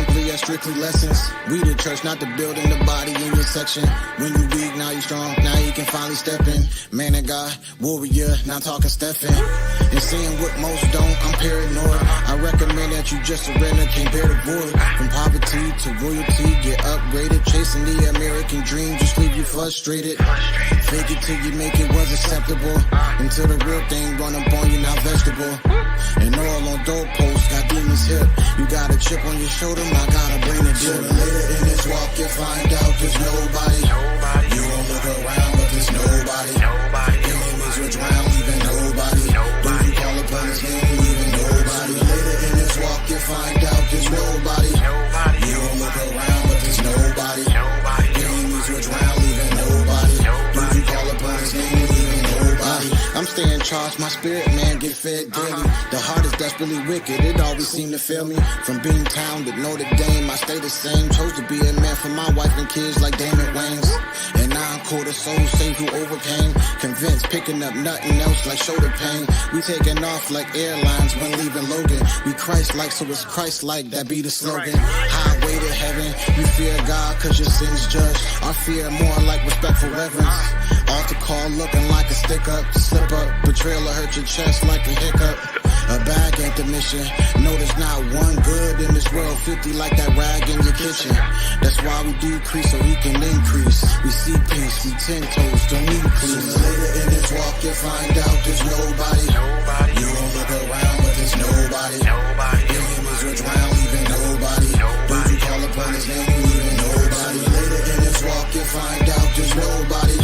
strictly at strictly lessons. We the church, not the building, the body in your section. When you weak, now you strong, now you can finally step in. Man of God, warrior, now talking Stephen. And seeing what most don't, I'm paranoid. I recommend that you just surrender, can't bear the void. From poverty to royalty, get upgraded. Chasing the American dream, just leave you frustrated. Fake it till you make it was acceptable. Until the real thing run up on you, now vegetable. And all on doorposts, got demons hip. You got a chip on your shoulder, I gotta bring it dip. Later in this walk, you'll find out there's nobody. You gon' look around, but there's nobody. Enemies will drown, leaving nobody. Don't you call upon his name, leaving nobody. Later in this walk, you'll find out there's nobody. You gon' look around, but there's nobody. Enemies will drown, leaving nobody. Don't you call upon his name, leaving nobody. I'm staying charged, my spirit man get fed daily. The heart is desperately wicked, it always seem to fail me. From being town to Notre Dame, I stay the same. Chose to be a man for my wife and kids like Damon Wayans. And now I'm quarter soul safe who overcame. Convinced, picking up nothing else like shoulder pain. We taking off like airlines when leaving Logan. We Christ-like, so it's Christ-like, that be the slogan. Highway to heaven, you fear God cause your sins judged. Our fear more like respectful reverence. Altar call looking like a stick up, slip up. Betrayal will hurt your chest like a hiccup. A bag ain't the mission. No, there's not one good in this world. 50 like that rag in your kitchen. That's why we decrease so we can increase. We see peace, we 10 toes, don't need peace. Later in this walk you'll find out there's nobody. You gon' look around but there's nobody. Enemies will drown, leaving nobody. Don't you call upon his name, leaving nobody. Later in this walk you'll find out there's nobody.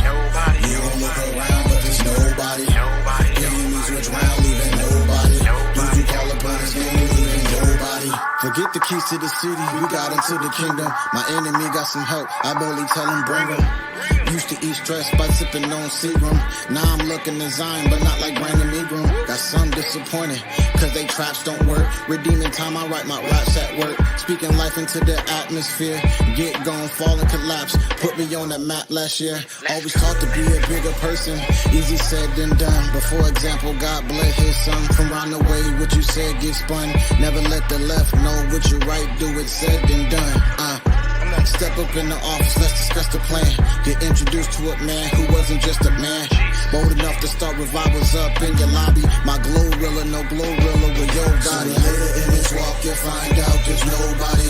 You gon' look around but there's nobody. Enemies will drown, leaving nobody. Don't you call upon his name, leaving nobody. Forget the keys to the city, we got into the kingdom. My enemy got some help, I boldly tell him bring him. Used to eat stress by sipping on serum. Now I'm looking to Zion, but not like Brandon Ingram. Got some disappointed, cause they traps don't work. Redeeming time, I write my raps at work. Speaking life into the atmosphere. Get gone, fall and collapse. Put me on that map last year. Always taught to be a bigger person. Easy said than done. But for example, God bled his son. From round the way, what you said get spun. Never let the left know what you right, do it said and done. Step up in the office, let's discuss the plan. Get introduced to a man who wasn't just a man. Bold enough to start revivals up in your lobby. My Glorilla, no Glorilla with your body. Later in this walk you'll find out there's nobody.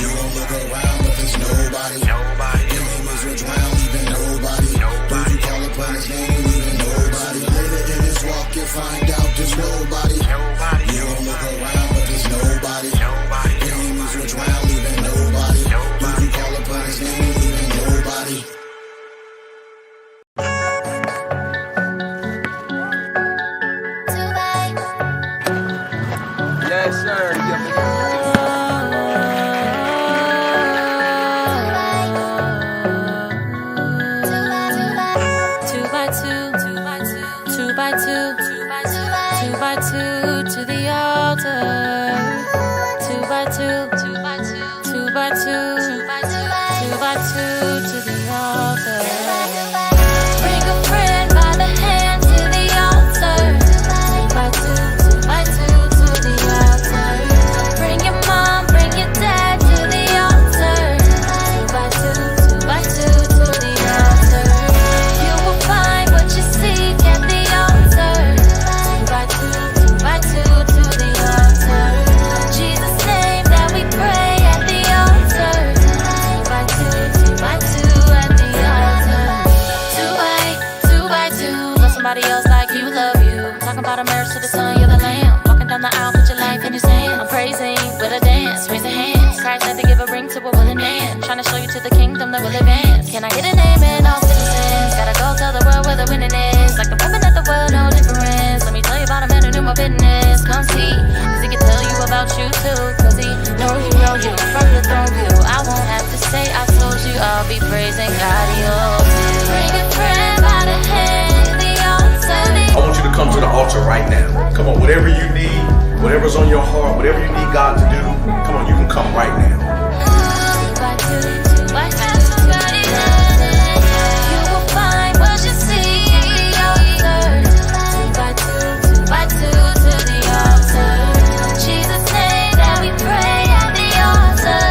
You gon' look around but there's nobody. Enemies will drown, leaving nobody. Don't you call upon his name, leaving nobody. Later in this walk you'll find out there's nobody. You gon' look around but there's nobody. Enemies will drown, leaving nobody. Don't you call upon his name, leaving nobody. Yes, sir. To the altar. 2 by 2, 2 by 2, 2 by 2, 2 by 2, 2 by 2 to the altar. Bring a friend by the hand to the altar. 2 by 2, 2 by 2 to the altar. Bring your mom, bring your dad to the altar. 2 by 2, 2 by 2 to the altar. You will find what you seek at the altar. 2 by 2, 2 by 2 to the altar. Jesus' name that we pray at the altar. 2 by 2, 2 by 2 at the altar. 2 by 2. Love somebody else like you love you. Talking about a marriage to the son, you're the lamb. Walking down the aisle, put your life in his hand. I'm praising with a dance, raise the hands. Christ had to give a ring to a willing man. Trying to show you to the kingdom that will advance. Can I get an amen? All citizens gotta go tell the world where the winning is. Like the woman at the well, no difference. Let me tell you about a man who knew my business. Come see, cause he can tell you about you too. Cause he know you from the throne view. I won't have to say I told you. I'll be praising God, bring a friend by the hand to the altar. I want you to come to the altar right now. Come on, whatever you need, whatever's on your heart, whatever you need God to do, come on, you can come right now. 2 by 2, 2 by 2, somebody does it. You will find what you see at the altar. 2 by 2, 2 by 2 to the altar. Jesus' name that we pray at the altar.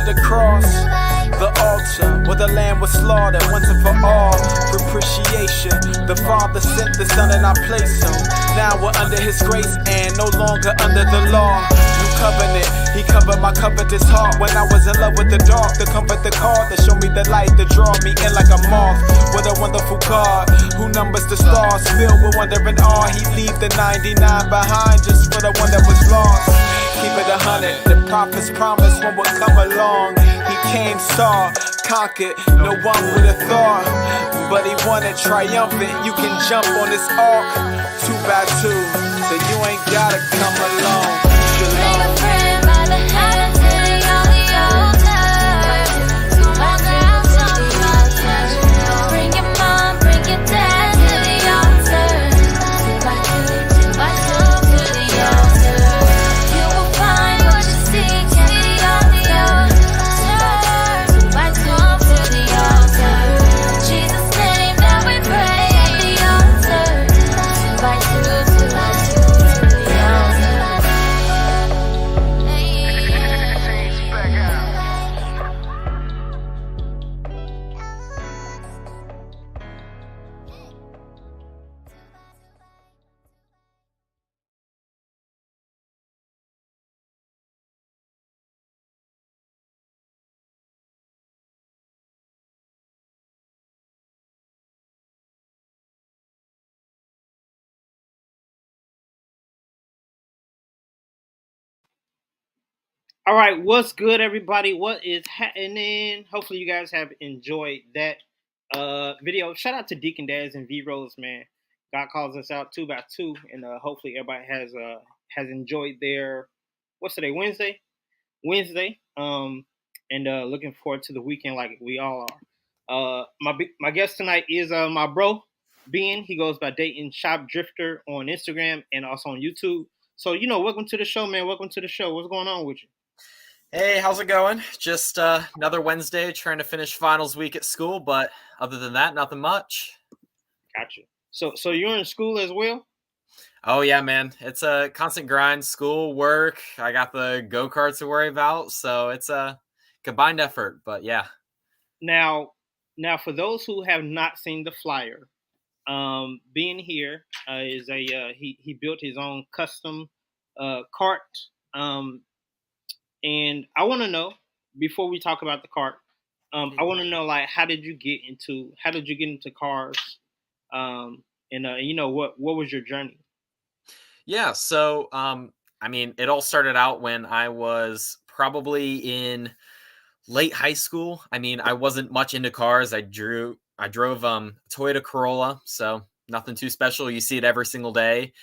the cross, the altar where the lamb was slaughtered once and for all. Propitiation, the Father sent the Son and I place him. Now we're under his grace and no longer under the law. New covenant, he covered my covetous heart when I was in love with the dark. To comfort the card, to show me the light, to draw me in like a moth. What a wonderful God who numbers the stars, filled with wonder and awe. He leave the 99 behind just for the one that was lost. Keep it 100, the prophets promised one would come along. He came, saw, conquered, no one would have thought. But he wanted triumphant, you can jump on this ark 2 by 2, so you ain't gotta come along. Bring a friend by the hand to the altar. Come down to the altar. Bring your mom, bring your dad to the altar. 2 by 2, 2 by 2 to the altar. You will find what you seek at the altar. 2 by 2 to the altar. Jesus' name that we pray at the altar. 2 by 2, 2 by 2 to the altar. All right, what's good, everybody? What is happening? Hopefully, you guys have enjoyed that video. Shout out to Deacon Daz and V Rose, man. God calls us out 2 by 2, and hopefully, everybody has enjoyed their what's today, Wednesday. Wednesday. And looking forward to the weekend like we all are. My guest tonight is my bro Ben. He goes by Dayton Shop Drifter on Instagram and also on YouTube. So welcome to the show, man. Welcome to the show. What's going on with you? Hey, how's it going? Just another Wednesday trying to finish finals week at school, but other than that, nothing much. Gotcha. So you're in school as well? Oh yeah, man. It's a constant grind, school, work. I got the go-karts to worry about, so it's a combined effort, but yeah. Now for those who have not seen the flyer, being here is he built his own custom cart. And I want to know, before we talk about the cart, I want to know, like, how did you get into cars? What was your journey? Yeah, so I mean, it all started out when I was probably in late high school. I mean, I wasn't much into cars. I drove Toyota Corolla, so nothing too special. You see it every single day.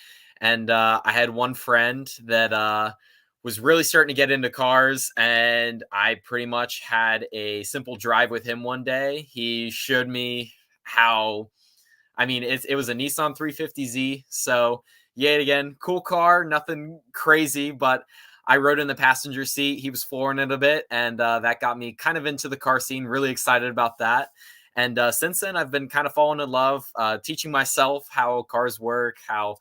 And I had one friend that was really starting to get into cars, and I pretty much had a simple drive with him one day. He showed me how, I mean, it was a Nissan 350Z, so yet again, cool car, nothing crazy, but I rode in the passenger seat. He was flooring it a bit, and that got me kind of into the car scene, really excited about that. And since then, I've been kind of falling in love, teaching myself how cars work, how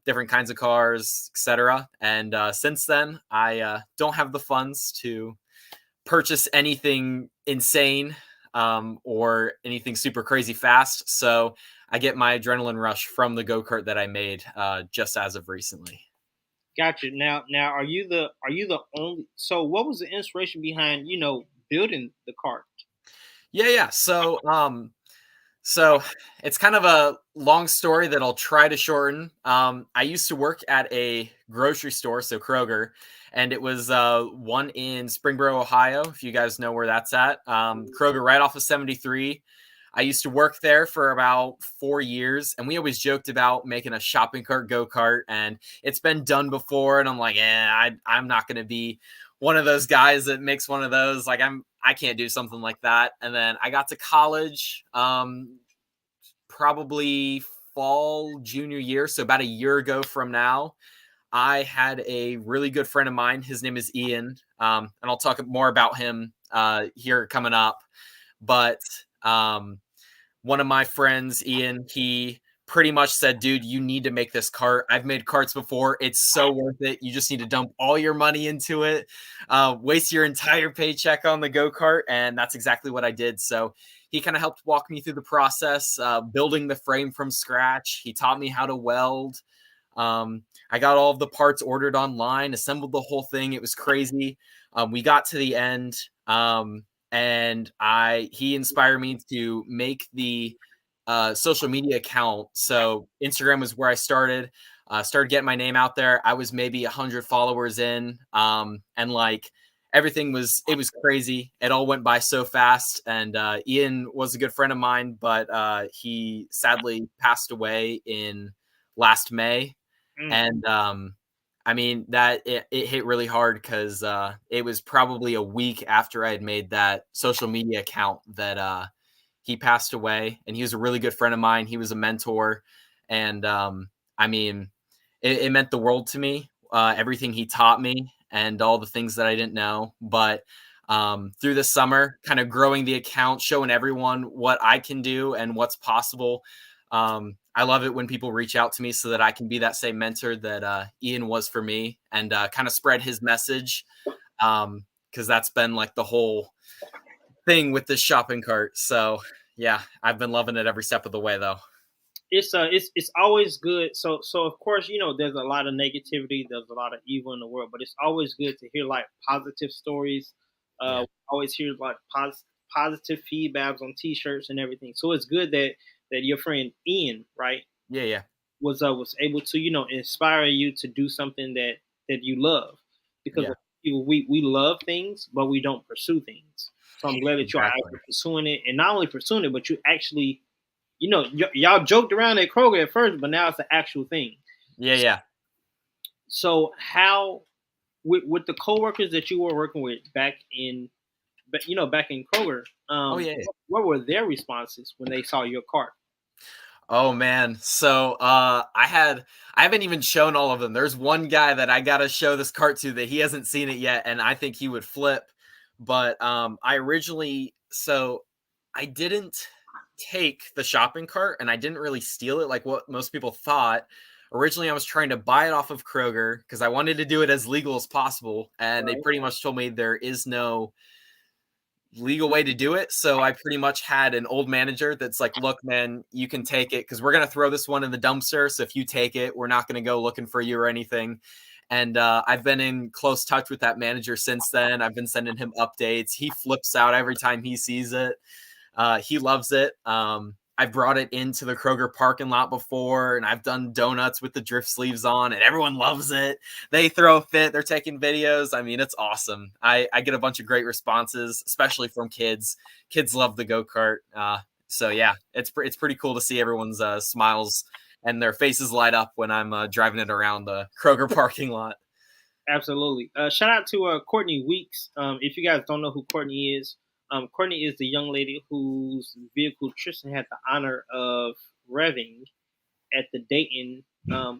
different kinds of cars, etc. And since then, I don't have the funds to purchase anything insane or anything super crazy fast. So I get my adrenaline rush from the go-kart that I made just as of recently. Gotcha. Now, are you the only? So, what was the inspiration behind building the cart? Yeah. So it's kind of a long story that I'll try to shorten. I used to work at a grocery store, so Kroger, and it was one in Springboro, Ohio, if you guys know where that's at. Kroger right off of 73. I used to work there for about 4 years, and we always joked about making a shopping cart go-kart, and it's been done before, and I'm like, I'm not going to be one of those guys that makes one of those. Like, I can't do something like that. And then I got to college, probably fall junior year, so about a year ago from now. I had a really good friend of mine. His name is Ian, and I'll talk more about him here coming up. But one of my friends, Ian, he pretty much said, dude, you need to make this cart. I've made carts before. It's so worth it. You just need to dump all your money into it, waste your entire paycheck on the go-kart. And that's exactly what I did. So he kind of helped walk me through the process, building the frame from scratch. He taught me how to weld. I got all of the parts ordered online, assembled the whole thing. It was crazy. We got to the end, and he inspired me to make the social media account. So Instagram was where I started getting my name out there. I was maybe 100 followers in, and like everything was crazy. It all went by so fast. And Ian was a good friend of mine, but he sadly passed away in last May. And I mean that it hit really hard because it was probably a week after I had made that social media account that he passed away. And he was a really good friend of mine. He was a mentor. And I mean, it meant the world to me, everything he taught me and all the things that I didn't know. But through the summer, kind of growing the account, showing everyone what I can do and what's possible. I love it when people reach out to me so that I can be that same mentor that Ian was for me, and kind of spread his message, because that's been like the whole thing with this shopping cart. So yeah, I've been loving it every step of the way, though. It's always good. So of course, you know, there's a lot of negativity, there's a lot of evil in the world, but it's always good to hear like positive stories. Yeah. Always hear like positive feedbacks on T-shirts and everything. So it's good that your friend Ian, right, Yeah. was able to, you know, inspire you to do something that you love, because Yeah. we love things, but we don't pursue things. So I'm glad that you're Exactly. actually pursuing it, and not only pursuing it, but you actually, you know, y'all joked around at Kroger at first, but now it's the actual thing. Yeah. So how, with the coworkers that you were working with back in Kroger, Oh yeah. what were their responses when they saw your cart? Oh man. So I haven't even shown all of them. There's one guy that I gotta show this cart to that he hasn't seen it yet, and I think he would flip. But I didn't take the shopping cart, and I didn't really steal it like what most people thought. Originally, I was trying to buy it off of Kroger because I wanted to do it as legal as possible, and they pretty much told me there is no legal way to do it. So I pretty much had an old manager that's like, look, man, you can take it because we're going to throw this one in the dumpster. So if you take it, we're not going to go looking for you or anything. And I've been in close touch with that manager since then. I've been sending him updates. He flips out every time he sees it. He loves it. I've brought it into the Kroger parking lot before, and I've done donuts with the drift sleeves on, and everyone loves it. They throw a fit. They're taking videos. I mean, it's awesome. I get a bunch of great responses, especially from kids. Kids love the go-kart. So yeah, it's pretty cool to see everyone's smiles and their faces light up when I'm driving it around the Kroger parking lot. Absolutely. Shout out to Courtney Weeks. If you guys don't know who Courtney is the young lady whose vehicle Tristan had the honor of revving at the Dayton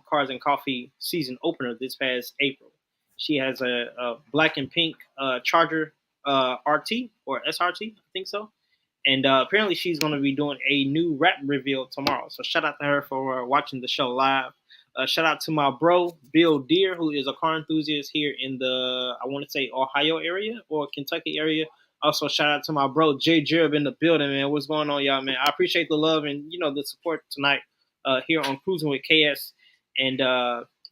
Cars and Coffee season opener this past April. She has a black and pink Charger RT or SRT, I think so. And apparently she's going to be doing a new wrap reveal tomorrow. So shout out to her for watching the show live. Shout out to my bro, Bill Deere, who is a car enthusiast here in the, I want to say, Ohio area or Kentucky area. Also, shout out to my bro, Jay Jerb in the building, man. What's going on, y'all, man? I appreciate the love and, you know, the support tonight here on Cruisin with KS. And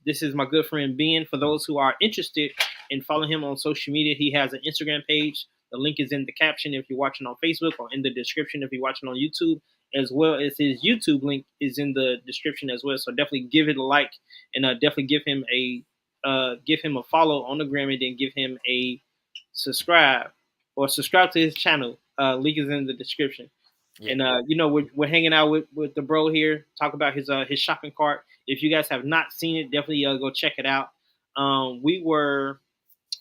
this is my good friend, Ben. For those who are interested in following him on social media, he has an Instagram page. The link is in the caption if you're watching on Facebook, or in the description if you're watching on YouTube, as well as his YouTube link is in the description as well. So definitely give it a like, and definitely give him a follow on the gram, and then give him a subscribe to his channel. Link is in the description. Yeah. And you know, we're hanging out with the bro here, talk about his shopping cart. If you guys have not seen it, definitely go check it out. We were,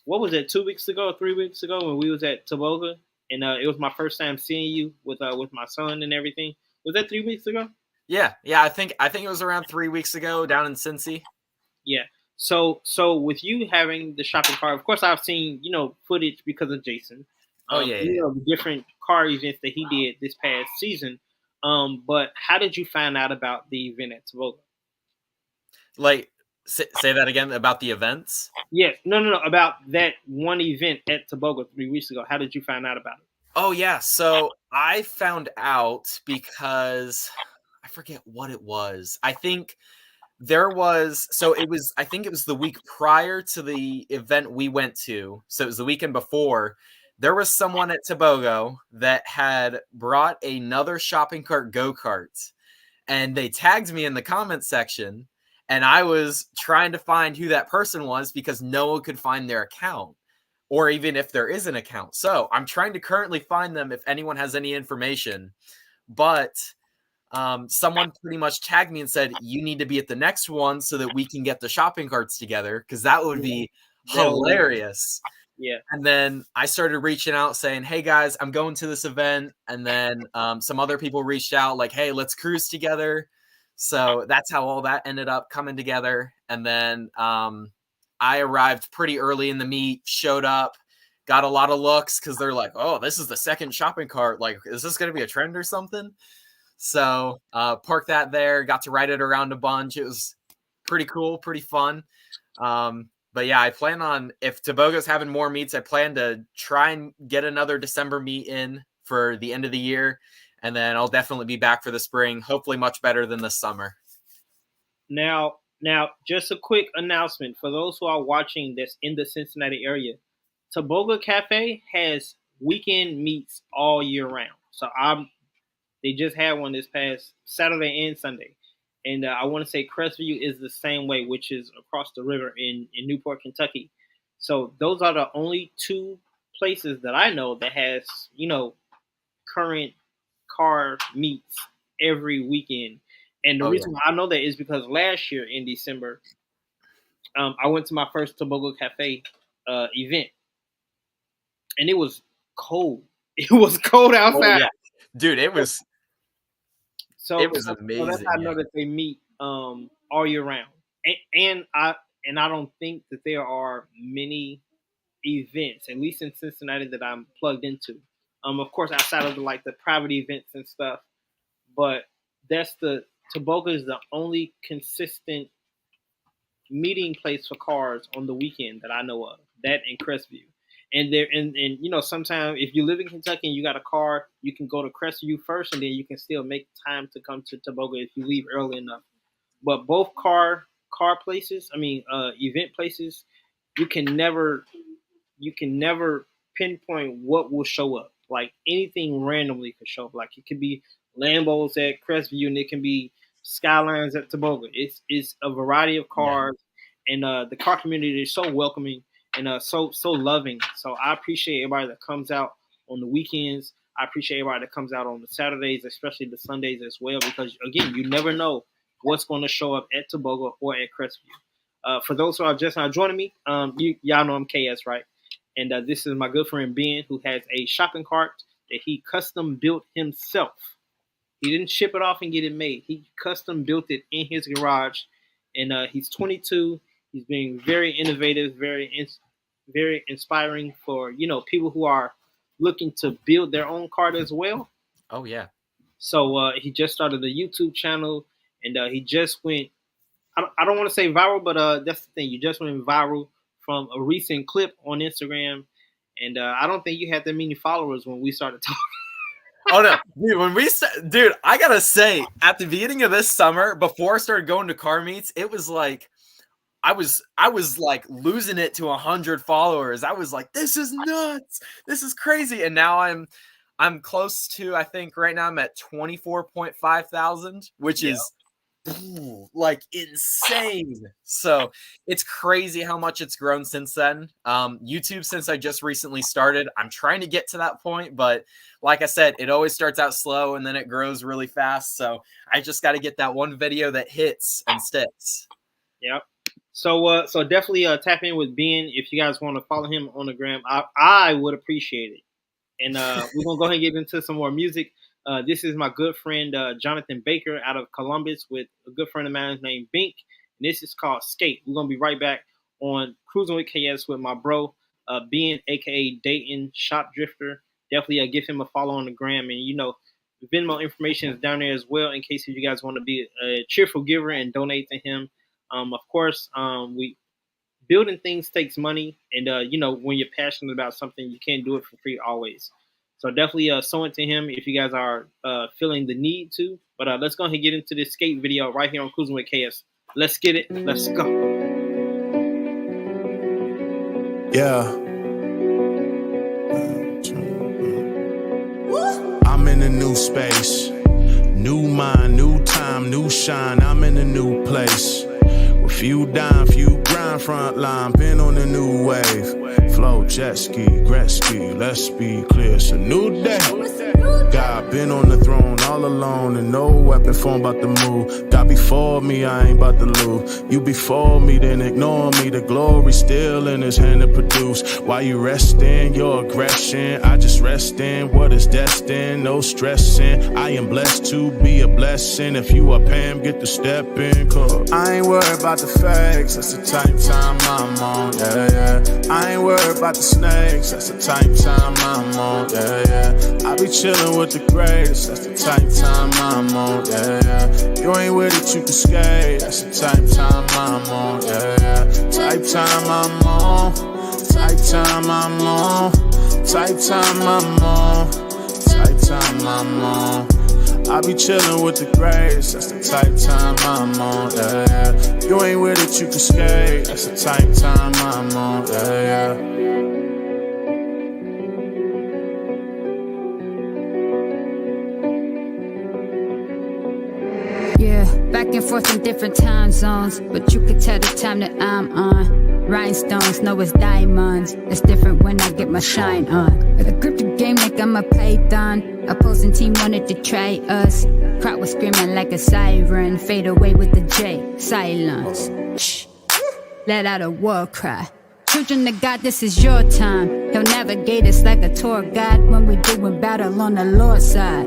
what was it, 2 weeks ago, 3 weeks ago, when we was at Toboga, and it was my first time seeing you with my son and everything. Was that 3 weeks ago? Yeah. I think it was around 3 weeks ago down in Cincy. Yeah. So with you having the shopping cart, of course I've seen, you know, footage because of Jason. Oh yeah. You know, the different car events that he did this past season. But how did you find out about the event at Tavoga? Like, say that again about the events. Yes, no, about that one event at Tavoga 3 weeks ago. How did you find out about it? Oh yeah, so I found out because I forget what it was. I think there was I think it was the week prior to the event we went to. So it was the weekend before. There was someone at Tebogo that had brought another shopping cart go-kart, and they tagged me in the comment section, and I was trying to find who that person was because no one could find their account, or even if there is an account. So I'm trying to currently find them if anyone has any information. But someone pretty much tagged me and said, you need to be at the next one so that we can get the shopping carts together, because that would be hilarious. Yeah. And then I started reaching out saying, hey guys, I'm going to this event. And then some other people reached out like, hey, let's cruise together. So that's how all that ended up coming together. And then I arrived pretty early in the meet, showed up, got a lot of looks because they're like, oh, this is the second shopping cart. Like, is this going to be a trend or something? So parked that there, got to ride it around a bunch. It was pretty cool, pretty fun. But yeah, I plan on, if Tebogo's having more meets, I plan to try and get another December meet in for the end of the year. And then I'll definitely be back for the spring, hopefully much better than this summer. Now, just a quick announcement for those who are watching this in the Cincinnati area. Teboga Cafe has weekend meets all year round. So they just had one this past Saturday and Sunday. And I want to say Crestview is the same way, which is across the river in Newport, Kentucky. So those are the only two places that I know that has, current car meets every weekend. And the reason why I know that is because last year in December, I went to my first Teboga Cafe event. And it was cold. It was cold outside. Oh, yeah. Dude, it was amazing. So that's how I know that they meet all year round. And I don't think that there are many events, at least in Cincinnati, that I'm plugged into. Of course, outside of the private events and stuff, but Teboga is the only consistent meeting place for cars on the weekend that I know of. That and Crestview. And sometimes if you live in Kentucky and you got a car, you can go to Crestview first, and then you can still make time to come to Teboga if you leave early enough. But both car places, event places, you can never pinpoint what will show up. Like anything randomly could show up. Like it could be Lambos at Crestview, and it can be Skylines at Teboga. It's a variety of cars, and the car community is so welcoming and so loving. So I appreciate everybody that comes out on the weekends. I appreciate everybody that comes out on the Saturdays, especially the Sundays as well, because again, you never know what's going to show up at Teboga or at Crestview. For those who are just now joining me, y'all know I'm KS, right? And this is my good friend Ben, who has a shopping cart that he custom built himself. He didn't ship it off and get it made. He custom built it in his garage, and he's 22. He's being very innovative, very inspiring for people who are looking to build their own cart as well. Oh yeah. So he just started a YouTube channel, and he just went. I don't want to say viral, but that's the thing. You just went viral from a recent clip on Instagram, and I don't think you had that many followers when we started talking. Oh no, dude, I gotta say, at the beginning of this summer, before I started going to car meets, it was like I was like losing it to 100 followers. I was like, this is nuts, this is crazy, and now I'm close to, I think right now I'm at 24.5 thousand, which is like insane. So it's crazy how much it's grown since then. YouTube, since I just recently started, I'm trying to get to that point, but like I said, it always starts out slow and then it grows really fast. So I just got to get that one video that hits and sticks. Yep. So definitely tap in with Ben if you guys want to follow him on the gram. I would appreciate it. And we're gonna go ahead and get into some more music. This is my good friend Jonathan Baker out of Columbus with a good friend of mine named Bink. And this is called Skate. We're going to be right back on Cruising with KS with my bro, Ben, a.k.a. Dayton Shop Drifter. Definitely give him a follow on the gram. And, Venmo information is down there as well in case if you guys want to be a cheerful giver and donate to him. Of course, we building things takes money, and you know, when you're passionate about something, you can't do it for free always. So definitely sew it to him if you guys are feeling the need to. But let's go ahead and get into this skate video right here on Cruising with KS. Let's get it. Let's go. Yeah. I'm in a new space. New mind, new time, new shine. I'm in a new place. With few dime, few grind, front line, been on a new wave. Flow, jet ski, Gretzky, let's be clear, it's a new day. God been on the throne all alone, and no weapon formed about to move. God before me, I ain't about to lose. You before me, then ignore me. The glory still in his hand to produce. While you resting your aggression, I just rest in what is destined. No stressing, I am blessed to be a blessing. If you are Pam, get the step in, cause I ain't worried about the fakes, that's the type time I'm on, yeah, yeah. I ain't worried about the snakes, that's the type time I'm on, yeah, yeah. I be chillin' with the greatest, that's the type time I'm on, yeah, yeah. You ain't with it, you can skate, that's the type time I'm on, yeah, yeah. Type time I'm on, type time I'm on, type time I'm on, type time I'm on. I be chillin' with the greats, that's the type time I'm on, yeah, yeah. You ain't with it, you can skate, that's the type time I'm on, yeah, yeah. Yeah, back and forth in different time zones, but you could tell the time that I'm on. Rhinestones, know it's diamonds. It's different when I get my shine on. I grip the game like I'm a python. Opposing team wanted to try us. Crowd was screaming like a siren. Fade away with the J. Silence. Shh. Let out a war cry. Children of God, this is your time. He'll navigate us like a tour guide when we doing battle on the Lord's side.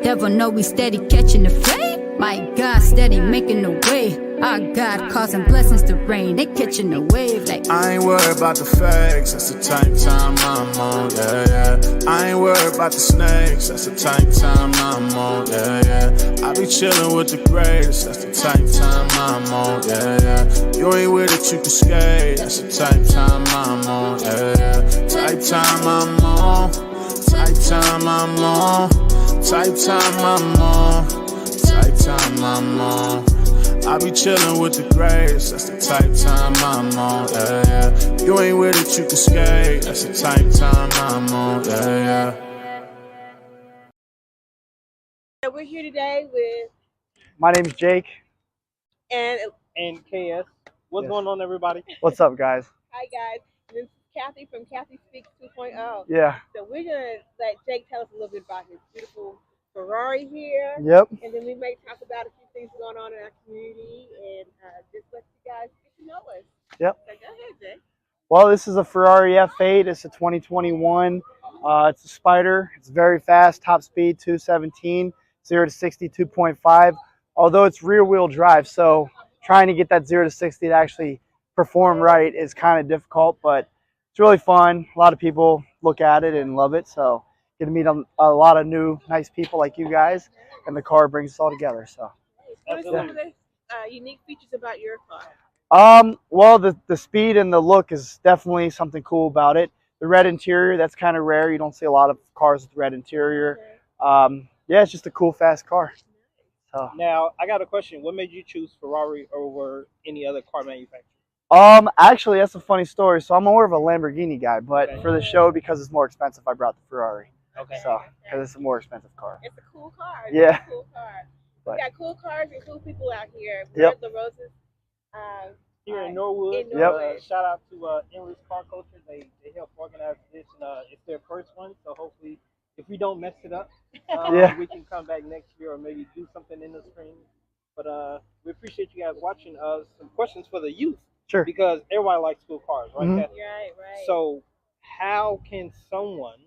Devil know we steady catching the flame. My God, steady making the way. Our God causing blessings to rain. They catching the wave like I ain't worried about the fakes, that's the type time I'm on, yeah, yeah. I ain't worried about the snakes, that's the type time I'm on, yeah, yeah. I be chillin' with the greatest, that's the type time I'm on, yeah, yeah. You ain't with it, you can skate, that's the type time I'm on, yeah, yeah. Type time I'm on, type time I'm on, type time I'm on, type time I'm on. I be chillin' with the greats, that's the type time I'm on, yeah, yeah. You ain't with it, you can skate, that's the type time I'm on, yeah, yeah. We're here today with My name's Jake. and KS. What's Yes. going on, everybody? What's up, guys? hi guys. This is Kathy from Kathy Speaks 2.0. Yeah. So we're gonna let Jake tell us a little bit about his beautiful Ferrari here, Yep. and then we may talk about a few things going on in our community and just let you guys get to know us. Yep. So go ahead, Jake. Well, this is a Ferrari F8. It's a 2021. It's a Spider. It's very fast. Top speed 217. 0 to 60 2.5. Although it's rear-wheel drive, so trying to get that 0 to 60 to actually perform right is kind of difficult, but it's really fun. A lot of people look at it and love it, so get to meet a lot of new, nice people like you guys, and the car brings us all together. So, What are some of the unique features about your car? Well, the speed and the look is definitely something cool about it. The red interior, that's kind of rare. You don't see a lot of cars with red interior. Yeah, it's just a cool, fast car. So. Now, I got a question. What made you choose Ferrari over any other car manufacturer? Actually, that's a funny story. So I'm more of a Lamborghini guy, but for the show, because it's more expensive, I brought the Ferrari. Okay. So, because it's a more expensive car. It's a cool car. Yeah. It's a cool car. But, We got cool cars and cool people out here. Yep. The Roses. Here in Norwood. In Norwood. Shout out to Endless Car Culture. They help organize this, and it's their first one. So hopefully, if we don't mess it up, we can come back next year or maybe do something in the spring. But we appreciate you guys watching. Some questions for the youth. Sure. Because everybody likes cool cars, right? Mm-hmm. Kathy? Right. So how can someone,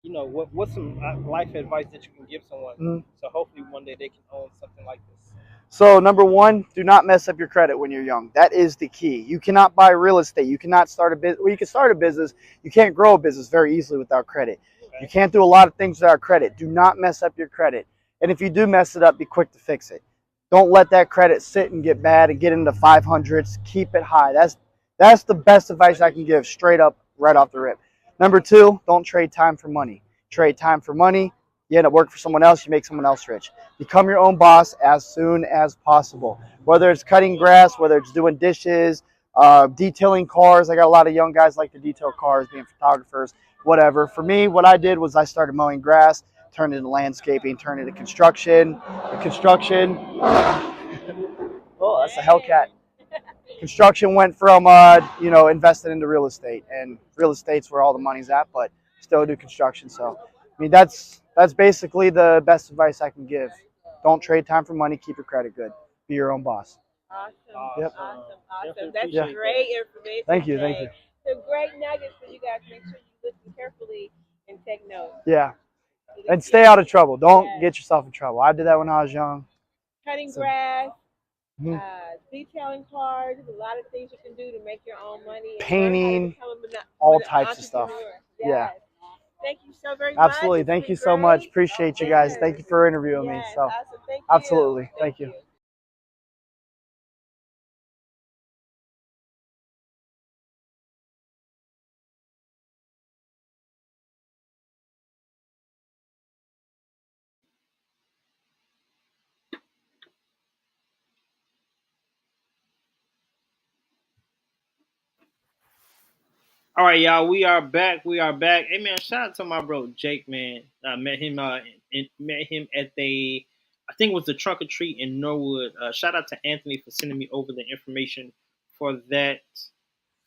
what's some life advice that you can give someone? Mm-hmm. So hopefully one day they can own something like this. So number one, do not mess up your credit when you're young. That is the key. You cannot buy real estate. You cannot start a business. Well, you can start a business. You can't grow a business very easily without credit. You can't do a lot of things without credit. Do not mess up your credit. And if you do mess it up, be quick to fix it. Don't let that credit sit and get bad and get into 500s. Keep it high. That's the best advice I can give, straight up, right off the rip. Number 2, don't trade time for money. Trade time for money, you end up working for someone else, you make someone else rich. Become your own boss as soon as possible. Whether it's cutting grass, whether it's doing dishes, detailing cars. I got a lot of young guys like to detail cars, being photographers, whatever. For me, what I did was I started mowing grass, turned it into landscaping, turned it into construction. Oh, that's a Hellcat. Construction went from, investing into real estate, and real estate's where all the money's at, but still do construction. So, I mean, that's basically the best advice I can give. Don't trade time for money. Keep your credit good. Be your own boss. Awesome. Yep. Awesome. That's Yeah. great information. Thank you. today. Thank you. Some great nuggets for you guys. Make sure you listen carefully and take notes. Yeah. And stay out of trouble. Don't get yourself in trouble. I did that when I was young. Cutting grass, Mhm. detailing cars. There's a lot of things you can do to make your own money. And Painting, learn how to become all an types of stuff. entrepreneur. Yeah. Yes. Thank you so very much. Absolutely. It's Thank been you so much. great. Appreciate you guys. Thank you for interviewing me. Yes, So, awesome. Thank you. absolutely. Thank you. All right, y'all. We are back. Hey, man, shout out to my bro Jake, man. I met him. Met him at I think it was the Trunk or Treat in Norwood. Shout out to Anthony for sending me over the information for that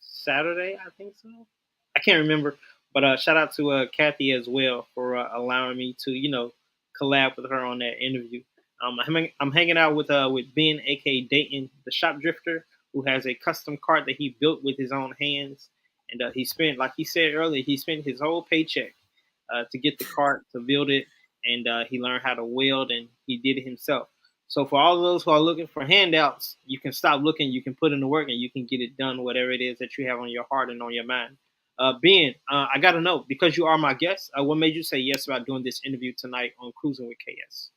Saturday. I think so. I can't remember, but shout out to Kathy as well for allowing me to, collab with her on that interview. I'm hanging out with Ben, aka Dayton, the shop drifter, who has a custom cart that he built with his own hands. And he spent, like he said earlier, he spent his whole paycheck to get the cart, to build it, and he learned how to weld, and he did it himself. So for all of those who are looking for handouts, you can stop looking, you can put in the work, and you can get it done, whatever it is that you have on your heart and on your mind. Ben, I got to know, because you are my guest, what made you say yes about doing this interview tonight on Cruising with KS?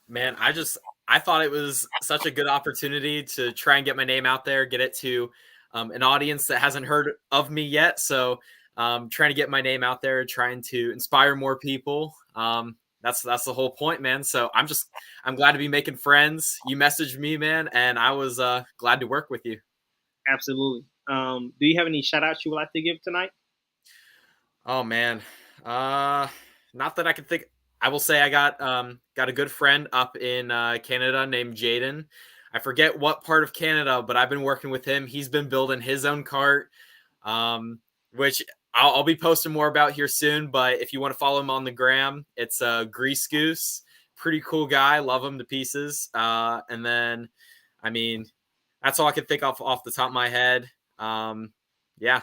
Man, I thought it was such a good opportunity to try and get my name out there, get it to an audience that hasn't heard of me yet. So trying to get my name out there, trying to inspire more people. That's the whole point, man. So I'm glad to be making friends. You messaged me, man, and I was glad to work with you. Absolutely. Do you have any shout outs you would like to give tonight? Oh man. Not that I can think. I will say I got a good friend up in Canada named Jaden. I forget what part of Canada, but I've been working with him. He's been building his own cart, which I'll be posting more about here soon. But if you want to follow him on the gram, it's Grease Goose. Pretty cool guy. Love him to pieces. And then, I mean, that's all I can think off the top of my head. Yeah,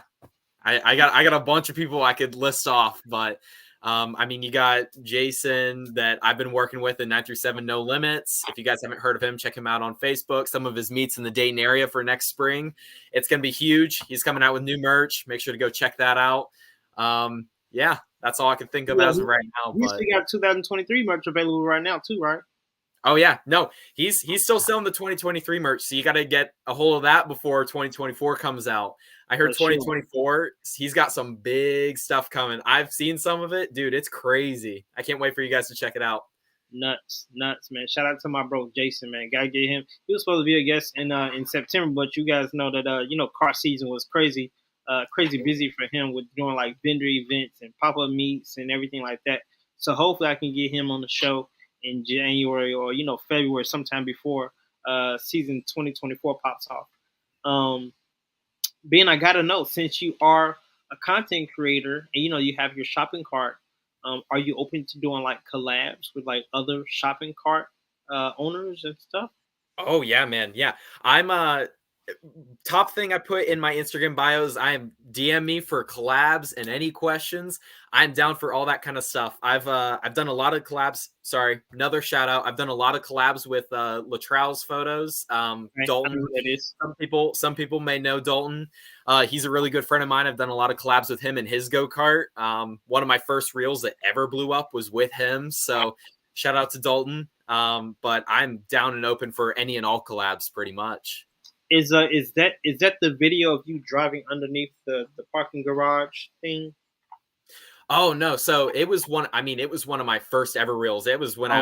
I got a bunch of people I could list off, but I mean, you got Jason that I've been working with in 937 No Limits. If you guys haven't heard of him, check him out on Facebook. Some of his meets in the Dayton area for next spring. It's going to be huge. He's coming out with new merch. Make sure to go check that out. Yeah, that's all I can think of as of right now. We still got 2023 merch available right now too, right? Oh yeah, no, he's still selling the 2023 merch, so you got to get a hold of that before 2024 comes out. I heard 2024, he's got some big stuff coming. I've seen some of it, dude. It's crazy. I can't wait for you guys to check it out. Nuts, man. Shout out to my bro Jason, man. Gotta get him. He was supposed to be a guest in September, but you guys know that car season was crazy busy for him with doing like vendor events and pop-up meets and everything like that. So hopefully I can get him on the show in January or February, sometime before season 2024 pops off. Ben, I gotta know, since you are a content creator and you have your shopping cart, are you open to doing like collabs with like other shopping cart owners and stuff? Oh yeah, man. Yeah, I'm top thing I put in my Instagram bio is DM me for collabs and any questions. I'm down for all that kind of stuff. I've done a lot of collabs. Sorry, another shout out. I've done a lot of collabs with Latrell's photos. Dalton. I know who that is. Some people may know Dalton. He's a really good friend of mine. I've done a lot of collabs with him and his go-kart. One of my first reels that ever blew up was with him. So shout out to Dalton. But I'm down and open for any and all collabs pretty much. Is that the video of you driving underneath the parking garage thing? Oh no, so it was one of my first ever reels. It was when I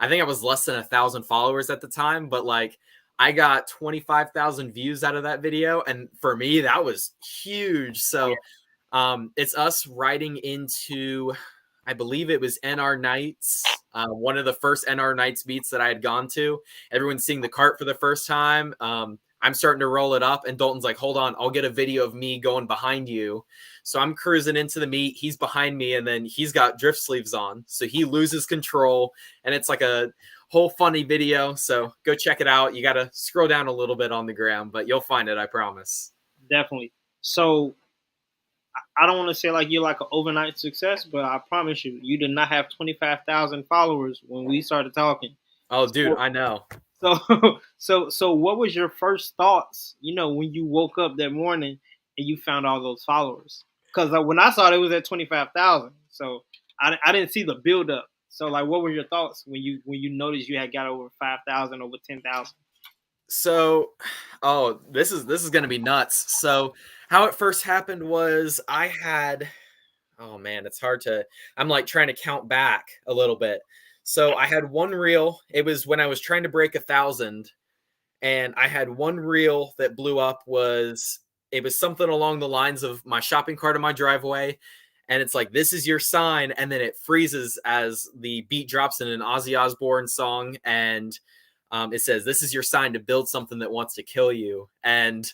think I was less than 1,000 followers at the time, but like I got 25,000 views out of that video, and for me that was huge. So it's us riding into, I believe it was NR Nights, one of the first NR Nights meets that I had gone to. Everyone's seeing the kart for the first time. I'm starting to roll it up, and Dalton's like, hold on, I'll get a video of me going behind you. So I'm cruising into the meet. He's behind me, and then he's got drift sleeves on. So he loses control, and it's like a whole funny video. So go check it out. You got to scroll down a little bit on the gram, but you'll find it, I promise. Definitely. So I don't want to say like you're like an overnight success, but I promise you did not have 25,000 followers when we started talking. Oh, dude, I know. So what was your first thoughts, when you woke up that morning and you found all those followers? Because when I saw it was at 25,000. So I didn't see the build up. So like, what were your thoughts when you noticed you had got over 5,000, over 10,000? So, this is going to be nuts. So how it first happened was I had, oh man, it's hard to, I'm like trying to count back a little bit. So I had one reel. It was when I was trying to break 1,000, and I had one reel that blew up. It was something along the lines of my shopping cart in my driveway, and it's like, this is your sign, and then it freezes as the beat drops in an Ozzy Osbourne song, and it says, this is your sign to build something that wants to kill you. And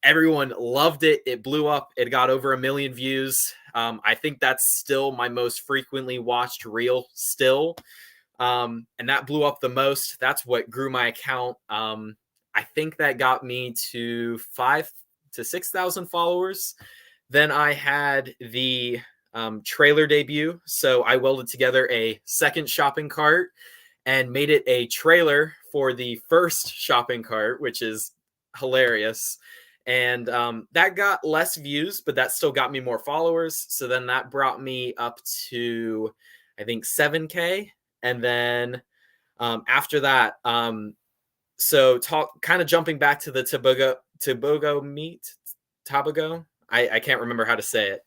everyone loved it. It blew up. It got over 1 million views. I think that's still my most frequently watched reel still. And that blew up the most. That's what grew my account. I think that got me to 5,000 to 6,000 followers. Then I had the trailer debut. So I welded together a second shopping cart and made it a trailer for the first shopping cart, which is hilarious. And that got less views, but that still got me more followers. So then that brought me up to, I think, 7K. And then after that, kind of jumping back to the Tobago meet, Tobago. I can't remember how to say it.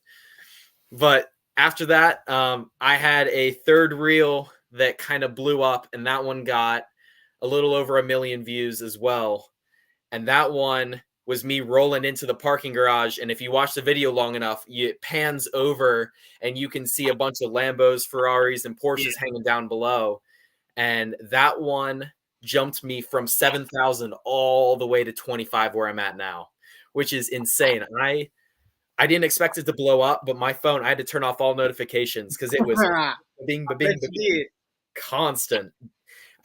But after that, I had a third reel that kind of blew up, and that one got a little over 1 million views as well. And that one was me rolling into the parking garage. And if you watch the video long enough, it pans over and you can see a bunch of Lambos, Ferraris, and Porsches hanging down below. And that one jumped me from 7,000 all the way to 25 where I'm at now, which is insane. I didn't expect it to blow up, but my phone, I had to turn off all notifications because it was bing, constant.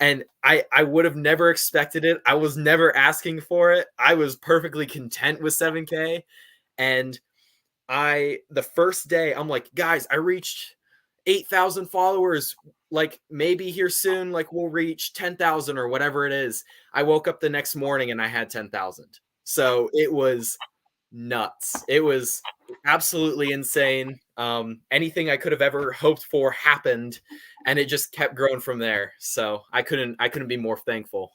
And I would have never expected it. I was never asking for it. I was perfectly content with 7K. And the first day, I'm like, guys, I reached 8,000 followers. Like, maybe here soon, like, we'll reach 10,000 or whatever it is. I woke up the next morning and I had 10,000. So it was nuts. It was absolutely insane. Anything I could have ever hoped for happened, and it just kept growing from there. So I couldn't be more thankful.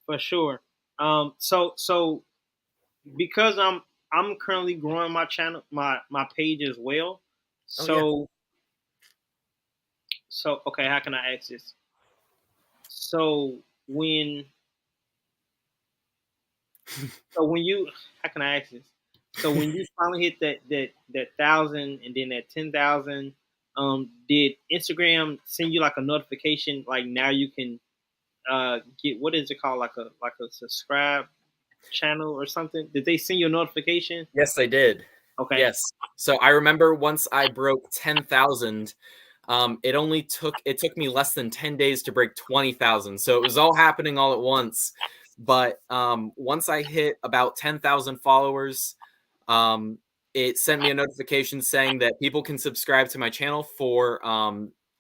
For sure. So because I'm currently growing my channel, my page as well. So okay, how can I ask this? So when you, how can I ask this? So when you finally hit that 1,000 and then that 10,000, did Instagram send you like a notification? Like, now you can get, what is it called? Like a subscribe channel or something? Did they send you a notification? Yes, they did. Okay. Yes. So I remember once I broke 10,000, it took me less than 10 days to break 20,000. So it was all happening all at once. But once I hit about 10,000 followers, it sent me a notification saying that people can subscribe to my channel for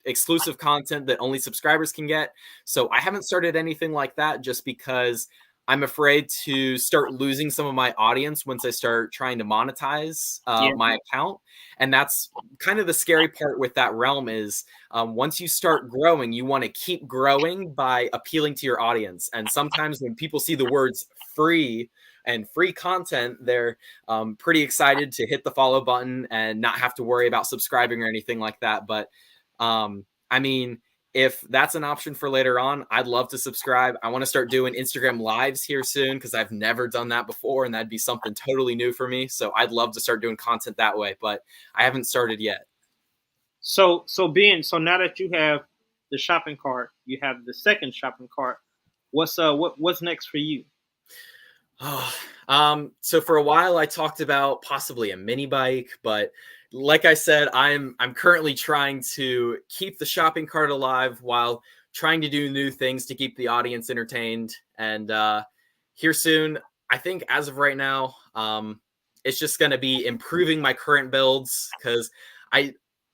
exclusive content that only subscribers can get. So I haven't started anything like that just because I'm afraid to start losing some of my audience once I start trying to monetize my account. And that's kind of the scary part with that realm is once you start growing, you want to keep growing by appealing to your audience. And sometimes when people see the words free and free content, they're pretty excited to hit the follow button and not have to worry about subscribing or anything like that. But I mean, if that's an option for later on, I'd love to subscribe. I want to start doing Instagram lives here soon because I've never done that before, and that'd be something totally new for me. So I'd love to start doing content that way, but I haven't started yet. So now that you have the shopping cart, you have the second shopping cart. What's next for you? So for a while I talked about possibly a mini bike, but like I said, I'm currently trying to keep the shopping cart alive while trying to do new things to keep the audience entertained. And here soon, I think as of right now, it's just going to be improving my current builds because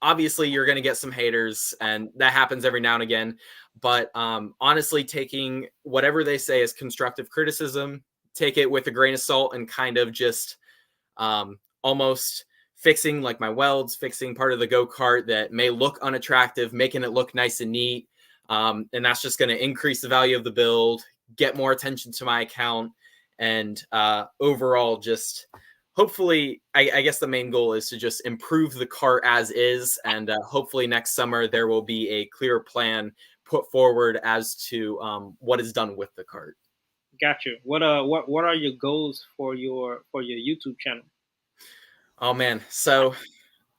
obviously you're going to get some haters and that happens every now and again. But honestly, taking whatever they say as constructive criticism, take it with a grain of salt and kind of just almost fixing like my welds, fixing part of the go-kart that may look unattractive, making it look nice and neat. And that's just going to increase the value of the build, get more attention to my account, and overall just hopefully, I guess the main goal is to just improve the cart as is. And hopefully next summer there will be a clear plan put forward as to what is done with the cart. Gotcha. What are your goals for your YouTube channel? Oh man, so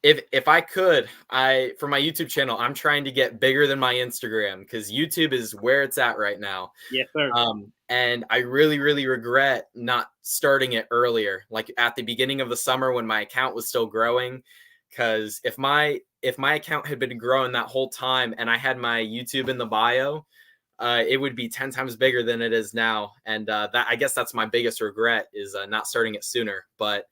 if I could, for my YouTube channel, I'm trying to get bigger than my Instagram because YouTube is where it's at right now. Yes, sir. And I really, really regret not starting it earlier, like at the beginning of the summer when my account was still growing. Because if my account had been growing that whole time and I had my YouTube in the bio, it would be 10 times bigger than it is now. And that I guess that's my biggest regret is not starting it sooner. But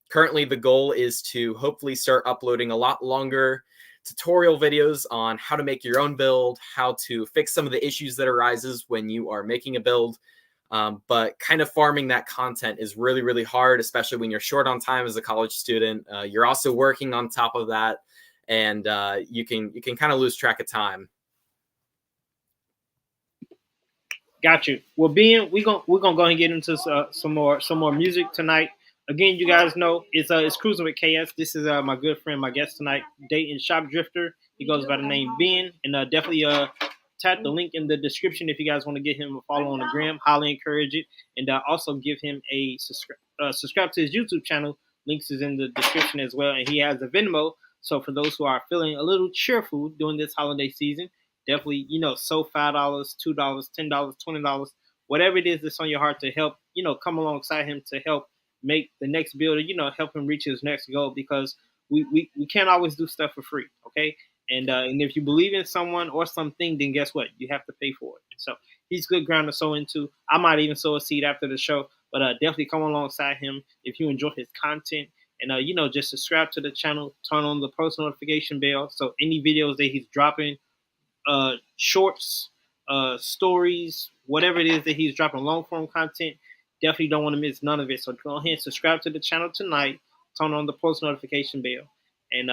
currently the goal is to hopefully start uploading a lot longer tutorial videos on how to make your own build, how to fix some of the issues that arises when you are making a build. But kind of farming that content is really, really hard, especially when you're short on time as a college student. You're also working on top of that, and you can kind of lose track of time. Got you. Well, we're gonna go ahead and get into some more music tonight. Again, you guys know it's Cruising with KS. This is my good friend, my guest tonight, Dayton Shop Drifter. He goes by the name Ben, and definitely tap the link in the description if you guys want to get him a follow on the gram. Highly encourage it, and also give him a subscribe to his YouTube channel. Links is in the description as well, and he has a Venmo. So for those who are feeling a little cheerful during this holiday season, definitely sow $5, $2, $10, $20, whatever it is that's on your heart to help come alongside him to help make the next builder, help him reach his next goal, because we can't always do stuff for free, okay? And if you believe in someone or something, then guess what? You have to pay for it. So he's good ground to sow into. I might even sow a seed after the show, but definitely come alongside him if you enjoy his content. And, just subscribe to the channel, turn on the post notification bell. So any videos that he's dropping, shorts, stories, whatever it is that he's dropping long form content, definitely don't want to miss none of it. So go ahead and subscribe to the channel tonight, turn on the post notification bell. And,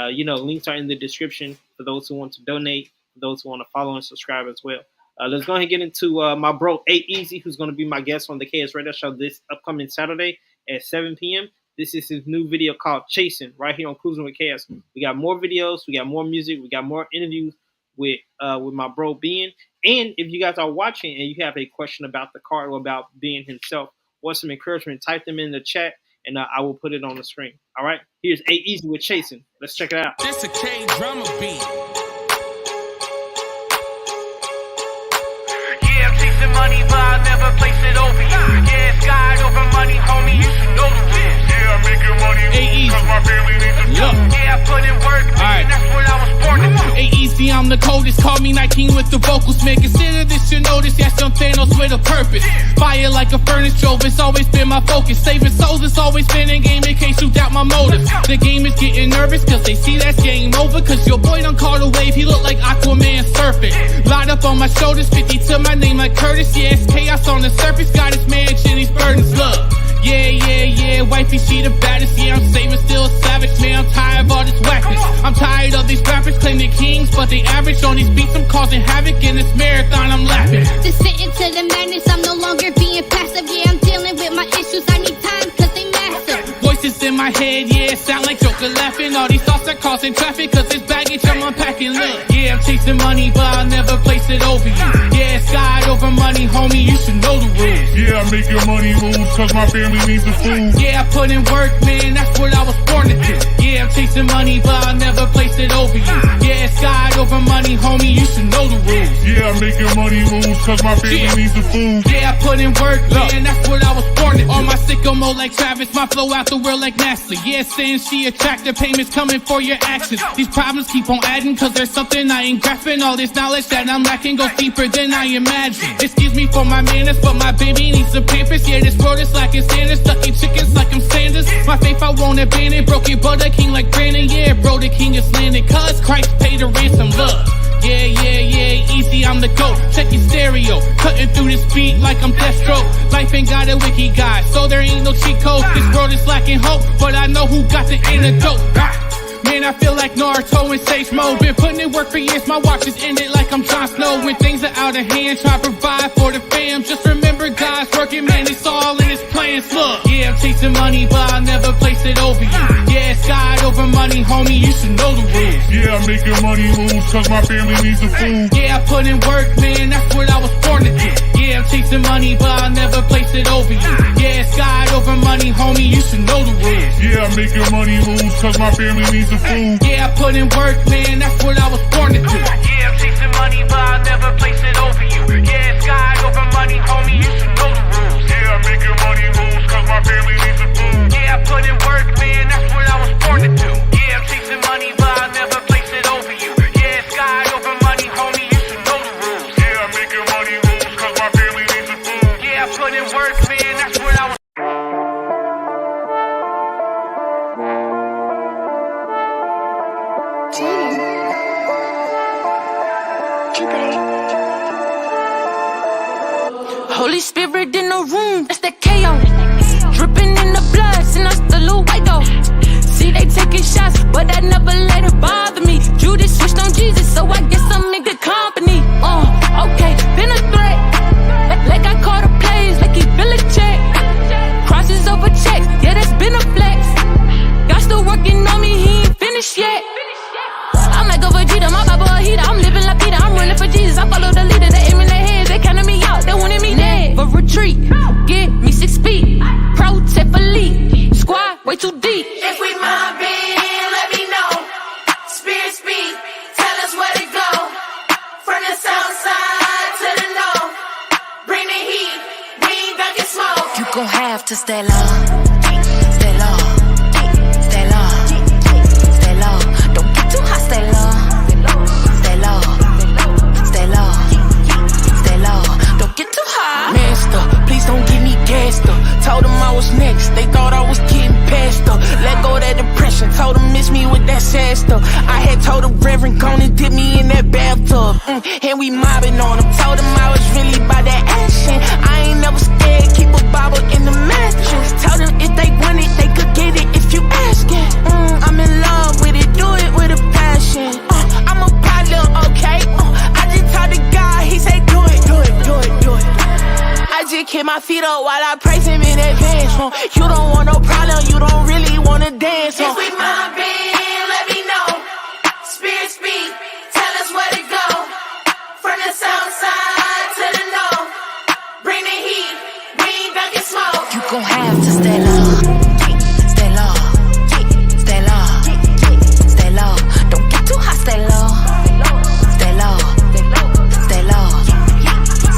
links are in the description for those who want to donate, for those who want to follow and subscribe as well. Let's go ahead and get into my bro, A-Easy, who's going to be my guest on the KS Radio Show this upcoming Saturday at 7 p.m. This is his new video called Chasing, right here on Cruising with KS. We got more videos, we got more music, we got more interviews with my bro, Ben. And if you guys are watching and you have a question about the car or about Ben himself, or some encouragement, type them in the chat, and I will put it on the screen. All right? Here's A-Easy with Chasing. Let's check it out. This a K-drama beat. Yeah, I'm chasing money, but I'll never place it over you. Yeah, it's God over money, homie, you should know the rules. Yeah, I'm making money cause my family needs the food. Yeah, I put in work, man, that's what I was born to do. Hey, easy, I'm the coldest. Call me Night King with the vocals, man. Consider this your notice. Yeah, some Thanos with a purpose. Fire like a furnace trove, it's always been my focus. Saving souls, it's always been in game in case you doubt my motives. The game is getting nervous cause they see that's game over. Cause your boy done caught a wave, he look like Aquaman surfing. Light up on my shoulders, 50 to my name like Curtis. Yeah, it's chaos on the surface, got his mansion, these burdens, look. Yeah, wifey, she the baddest. Yeah, I'm saving, still a savage, man. I'm tired of all this whackness. I'm tired of these rappers claim they're kings, but they average on these beats. I'm causing havoc in this marathon, I'm laughing. Descending to the madness, I'm no longer being passive. Yeah, I'm dealing with my issues, I need time cause they massive. Voices in my head, yeah, sound like Joker laughing. All these thoughts are causing traffic cause this baggage I'm unpacking. Look, yeah, I'm chasing money, but I'll never place it over you. Yeah, it's God over money, homie, you should know the rules. Yeah, I'm making money moves cause my family needs the food. Yeah, I put in work, man, that's what I was born to do. Yeah, I'm chasing money, but I'll never place it over you. Yeah, it's God over money, homie, you should know the rules. Yeah, I'm making money moves cause my family needs the food. Yeah, I put in work, man, that's what I was born to do. On my sicko mode like Travis, my flow out the world like Nasty. Yeah, saying she attractive, payments coming for your actions. These problems keep on adding cause there's something I ain't grasping. All this knowledge that I'm lacking goes deeper than I imagine. Excuse me for my manners, but my baby needs some pampers. Yeah, this world is lacking standards, stuck in chickens like I'm Sanders. My faith I won't abandon, broken but a king like Brandon. Yeah, bro, the king is landing cause Christ paid the ransom. Look, yeah, easy, I'm the GOAT. Check your stereo, cutting through this beat like I'm Deathstroke. Life ain't got a wiki guide, so there ain't no cheat code. This world is lacking hope, but I know who got the antidote. Man, I feel like Naruto in Sage Mode. Been putting in work for years, my watch is ended like I'm Jon Snow. When things are out of hand, try to provide for the fam. Just remember God's working, man, it's all in his plans. Look, yeah, I'm chasing money, but I'll never place it over you. Yeah, it's God over money, homie, you should know the rules. Yeah, I'm making money moves cause my family needs the food. Yeah, I put in work, man, that's what I was born to do. Yeah, I'm chasing money, but I'll never place it over you. Yeah, it's God over money, homie, you should know the rules. Yeah, I'm making money moves cause my family needs the food. Yeah, I put in work, man, that's what I was born to do. Yeah, I'm chasing money, but I'll never place it over you. Yeah, it's God over money, homie, you should know the rules. Yeah, I'm making money moves cause my family needs the food. Yeah, I put in work, man, that's what I was born to do. Yeah, I'm chasing money, but I'll never place it over you. Yeah, it's God over money, homie, you should know the rules. Yeah, I'm making money moves cause my family needs the food. Yeah, I put in work, man, that's what I was. Holy Spirit in the room, that's that KO. Dripping in the blood, send us the little white go. See, they taking shots, but that never let it bother me. Judas switched on Jesus, so I guess I'm in good company. Okay, been a threat. Like I caught a plays, like he bill a check. Crosses over checks, yeah, that's been a flex. God still working on me, he ain't finished yet. I'm like a Vegeta, my Bible a heater. I'm living like Peter, I'm running for Jesus. I follow the leader, they aim in their heads, they counting me out, they wanted me dead. But retreat, give me 6 feet. Protect for lead, squad way too deep. If we mind being, let me know. Spirit speak, tell us where to go. From the south side to the north. Bring the heat, we ain't ducking smoke. You gon' have to stay low. Stay low. Stay low. Stay low. Don't get too hot, stay low. Stay low. Stay low. Stay low. Don't get too hot. Master, please don't get me gassed up. Told them I was next, they thought I was getting past up. Let go of that depression, told them miss me with that sad stuff. I had told the Reverend Cone and dip me in that bathtub. And we mobbing on them, told them I was really by that action. I ain't never scared, keep a Bible in the mattress. Told them if they want it, they could get it if you ask it. I'm in love with it, do it with a passion. I'm a problem, okay? I just told the guy, he said do it, do it, do it, do it. I just kick my feet up while I praise him in advance. You don't want no problem, you don't really wanna dance. If we mind being, let me know. Spirit speak, tell us where to go. From the south side to the north. Bring the heat, we ain't ducking smoke. You gon' have to stay low. Stay low. Stay low. Stay low. Don't get too hot, stay low. Stay low. Stay low.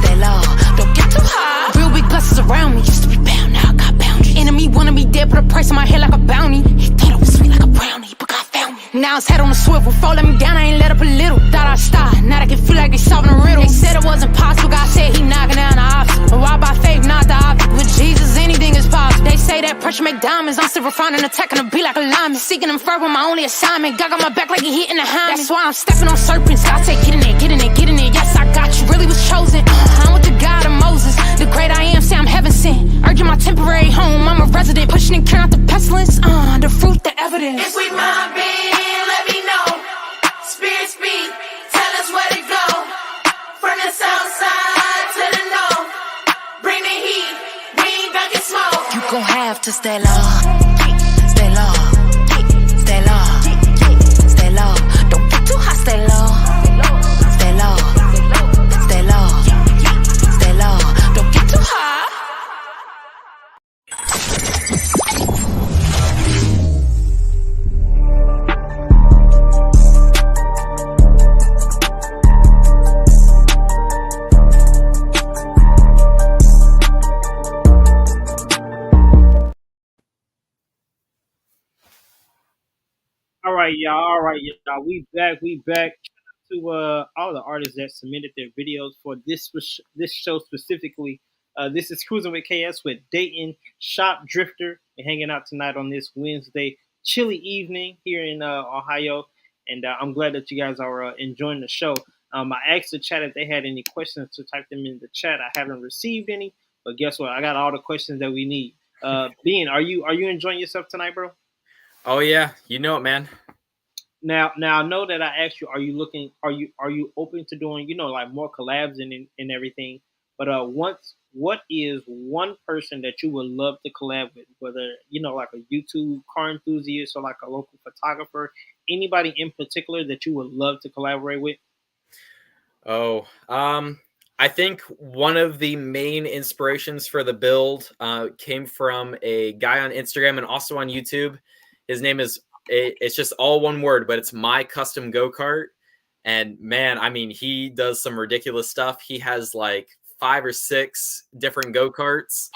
Stay low. Don't get too hot. Real big busters around me used to be bound, now I got boundaries. Enemy wanna be dead, put a price on my head like a bounty. He thought it was sweet like a brownie, but God found me. Now his head on the swivel, fall let me down, I ain't let up a little. Thought I'd stop, now I can feel like they solving a riddle. They said it wasn't possible, God said he knocking down the obstacle. Why by faith, not the object. With Jesus, anything is possible. They say that pressure make diamonds. I'm still refining, attacking a beat like a lineman. Seeking them further, my only assignment. God got my back like he hitting the hand. That's why I'm stepping on serpents. God say, get in there, get in there, get in there. Yes, I got you, really was chosen. I'm with the God of Moses. The great I am, say I'm heaven sent. Urging my temporary home, I'm a resident. Pushing and carrying out the pestilence. The fruit, the evidence. If we mind being, let me know. Spirit speak, tell us where to go. From the south side to the north. Bring the heat, we ain't ducking smoke. You gon' have to stay low. Stay low. Stay low. Stay low. Don't get too hot, stay low. Stay low. Stay low. Stay low. Don't get too hot. All right, y'all. We back. To all the artists that submitted their videos for this show specifically. This is Cruising with KS with Dayton Shop Drifter. We're hanging out tonight on this Wednesday chilly evening here in Ohio, and I'm glad that you guys are enjoying the show. I asked the chat if they had any questions to type them in the chat. I haven't received any, but guess what? I got all the questions that we need. Bean, are you enjoying yourself tonight, bro? Oh yeah, you know it, man. Now I know that I asked you, are you open to doing, like more collabs and everything? But what is one person that you would love to collab with, whether like a YouTube car enthusiast or like a local photographer, anybody in particular that you would love to collaborate with? Oh, I think one of the main inspirations for the build came from a guy on Instagram and also on YouTube. His name is, it's just all one word, but it's My Custom Go-Kart. And man, I mean, he does some ridiculous stuff. He has like 5 or 6 different go-karts,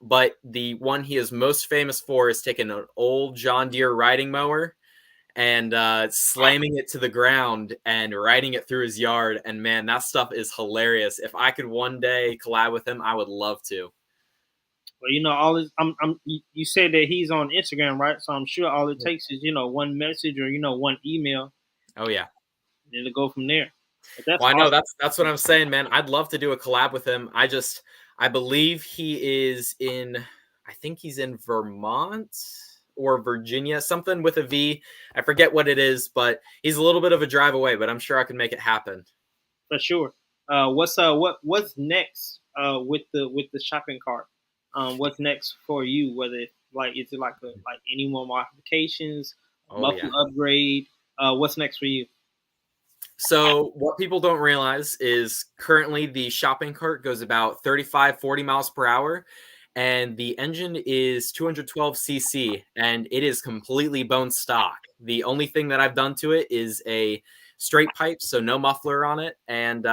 but the one he is most famous for is taking an old John Deere riding mower and slamming it to the ground and riding it through his yard. And man, that stuff is hilarious. If I could one day collab with him, I would love to. Well, all this. You said that he's on Instagram, right? So I'm sure all it takes is one message or one email. Oh yeah, and to go from there. Well, I know that's what I'm saying, man. I'd love to do a collab with him. I believe he is in. I think he's in Vermont or Virginia, something with a V. I forget what it is, but he's a little bit of a drive away. But I'm sure I can make it happen. For sure. What's next with the shopping cart? What's next for you? Whether is it like any more modifications, muffler upgrade? What's next for you? So what people don't realize is currently the shopping cart goes about 35, 40 miles per hour, and the engine is 212 cc, and it is completely bone stock. The only thing that I've done to it is a straight pipe, so no muffler on it, and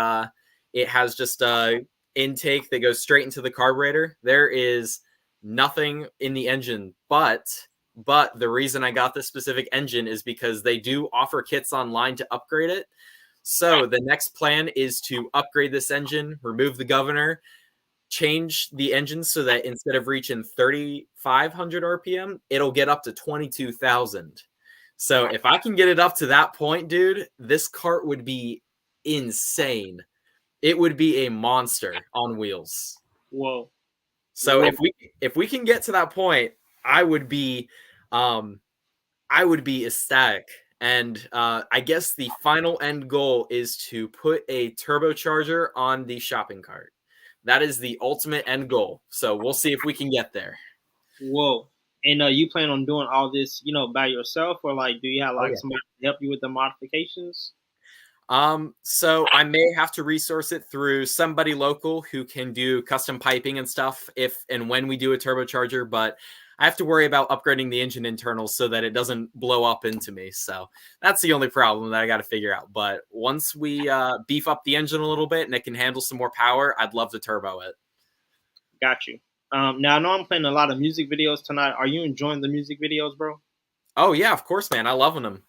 it has just a intake that goes straight into the carburetor. There is nothing in the engine, but the reason I got this specific engine is because they do offer kits online to upgrade it. So the next plan is to upgrade this engine, remove the governor, change the engine so that instead of reaching 3,500 RPM, it'll get up to 22,000. So if I can get it up to that point, dude, this cart would be insane. It would be a monster on wheels. Whoa. So if we can get to that point, I would be ecstatic. And I guess the final end goal is to put a turbocharger on the shopping cart. That is the ultimate end goal. So we'll see if we can get there. Whoa. And you plan on doing all this, by yourself, or do you have somebody to help you with the modifications? So I may have to resource it through somebody local who can do custom piping and stuff if and when we do a turbocharger, but I have to worry about upgrading the engine internals so that it doesn't blow up into me. So that's the only problem that I got to figure out. But once we beef up the engine a little bit and it can handle some more power, I'd love to turbo it. Got you. Now I know I'm playing a lot of music videos tonight. Are you enjoying the music videos, bro? Oh yeah, of course, man. I love them.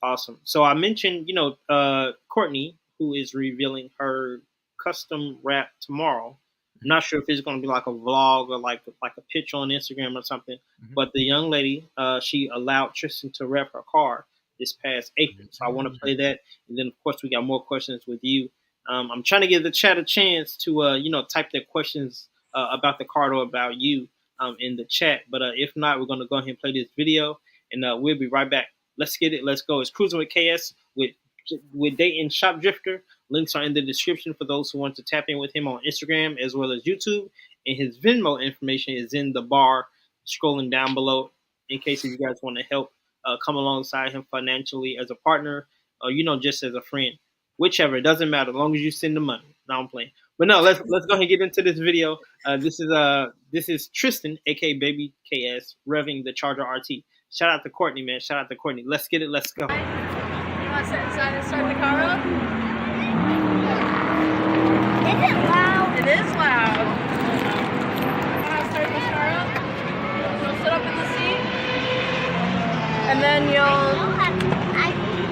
Awesome. So I mentioned, Courtney, who is revealing her custom rap tomorrow. I'm not sure if it's going to be like a vlog or like a picture on Instagram or something. But the young lady, she allowed Tristan to rep her car this past April. So I want to play that, and then of course we got more questions with you. I'm trying to give the chat a chance to type their questions about the car or about you in the chat. But if not, we're going to go ahead and play this video, and we'll be right back. Let's get it. Let's go. It's Kruisin with KS with Dayton Shop Drifter. Links are in the description for those who want to tap in with him on Instagram as well as YouTube. And his Venmo information is in the bar scrolling down below in case if you guys want to help come alongside him financially as a partner or, just as a friend. Whichever. It doesn't matter as long as you send the money. No, I'm playing. But no, let's go ahead and get into this video. This is Tristan, aka Baby KS, revving the Charger RT. Shout out to Courtney, man. Shout out to Courtney. Let's get it. Let's go. You want to sit inside and start the car up? Is it loud? It is loud. You want to start this car up? You'll sit up in the seat. And then you'll...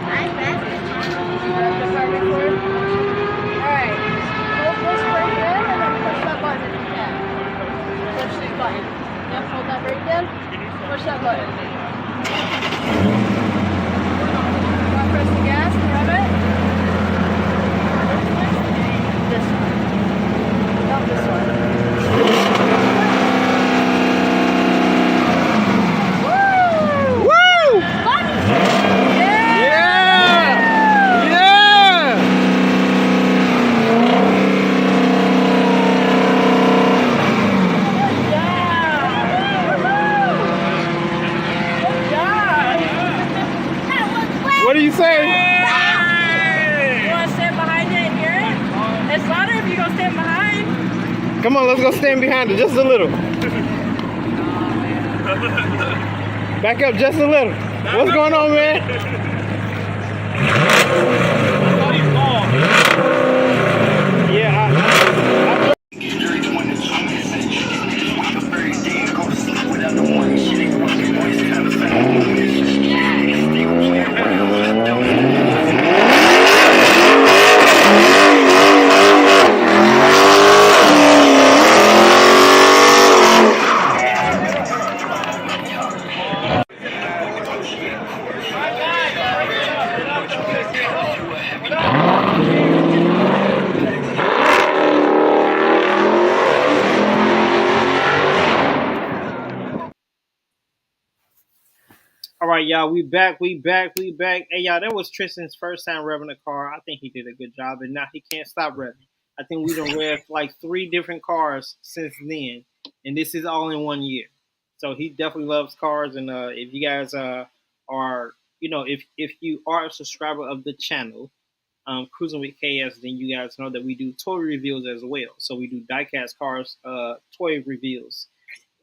I read the car before. Alright. Hold this right here and then push that button if you can. Push the button. Yep, hold that brake in. Push that button. Press the gas and rev it. This one. Not this one. Woo! Woo! Yeah! What do you say? You want to stand behind it and hear it? It's louder if you go stand behind. Come on, let's go stand behind it just a little. Back up just a little. What's going on, man? All right, y'all, we back. Hey, y'all, that was Tristan's first time revving a car. I think he did a good job, and now he can't stop revving. I think we done rev like 3 different cars since then, and this is all in 1 year. So he definitely loves cars, and if you guys are, if you are a subscriber of the channel, Kruisin with KS, then you guys know that we do toy reviews as well. So we do diecast cars, toy reviews,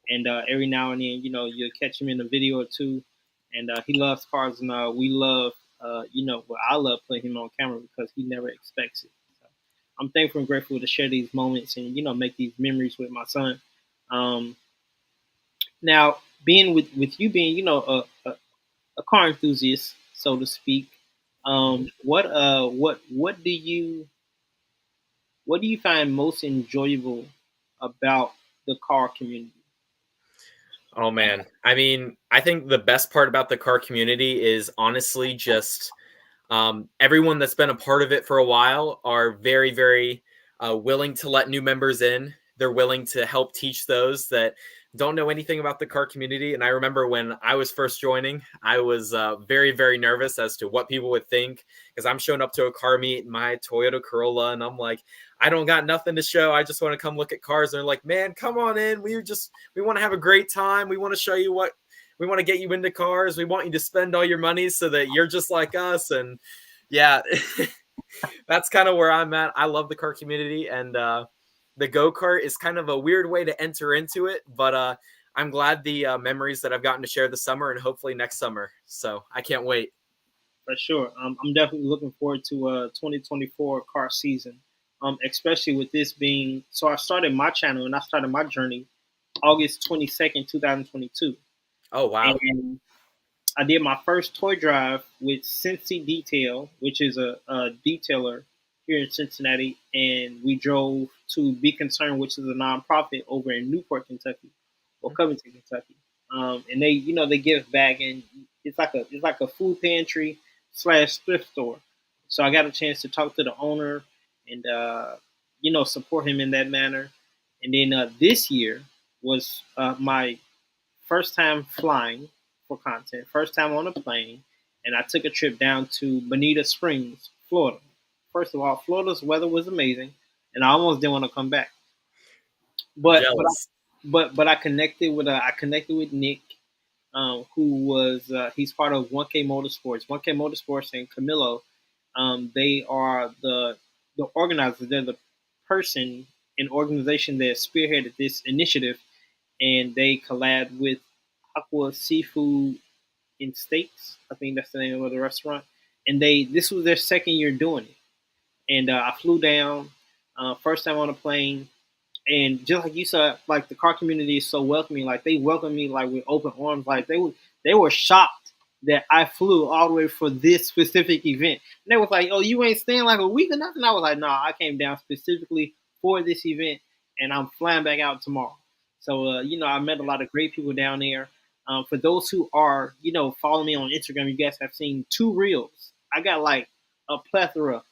and every now and then, you'll catch him in a video or two. And he loves cars, and we love, I love putting him on camera because he never expects it. So I'm thankful and grateful to share these moments and, make these memories with my son. Now, being with you being, a car enthusiast, so to speak, what do you find most enjoyable about the car community? Oh man. I mean, I think the best part about the car community is honestly just everyone that's been a part of it for a while are very, very willing to let new members in. They're willing to help teach those that don't know anything about the car community. And I remember when I was first joining, I was very, very nervous as to what people would think because I'm showing up to a car meet in my Toyota Corolla and I'm like, I don't got nothing to show. I just want to come look at cars. And they're like, man, come on in. We want to have a great time. We want to show you what we want to get you into cars. We want you to spend all your money so that you're just like us. And yeah, that's kind of where I'm at. I love the car community, and the go-kart is kind of a weird way to enter into it, but I'm glad the memories that I've gotten to share this summer and hopefully next summer. So I can't wait. For sure. I'm definitely looking forward to 2024 car season. especially with this being. So I started my channel and I started my journey August 22nd, 2022. Oh wow! And I did my first toy drive with Cincy Detail, which is a detailer here in Cincinnati, and we drove to Be Concerned, which is a nonprofit over in Newport, Kentucky, or Covington, Kentucky. And they, they give back, and it's like a food pantry slash thrift store. So I got a chance to talk to the owner and support him in that manner. And then this year was my first time flying for content, first time on a plane, and I took a trip down to Bonita Springs, Florida. First of all, Florida's weather was amazing, and I almost didn't want to come back. Jealous. But I connected with Nick, who was he's part of 1K Motorsports. 1K Motorsports and Camilo, they are the organizers. They're the person and organization that spearheaded this initiative, and they collab with Aqua Seafood and Steaks. I think that's the name of the restaurant. And this was their second year doing it. And I flew down, first time on a plane, and just like you said, like the car community is so welcoming. Like they welcomed me like with open arms. Like they were shocked that I flew all the way for this specific event. And they was like, "Oh, you ain't staying like a week or nothing?" I was like, "Nah, I came down specifically for this event, and I'm flying back out tomorrow." So I met a lot of great people down there. For those who are following me on Instagram, you guys have seen 2 reels. I got like a plethora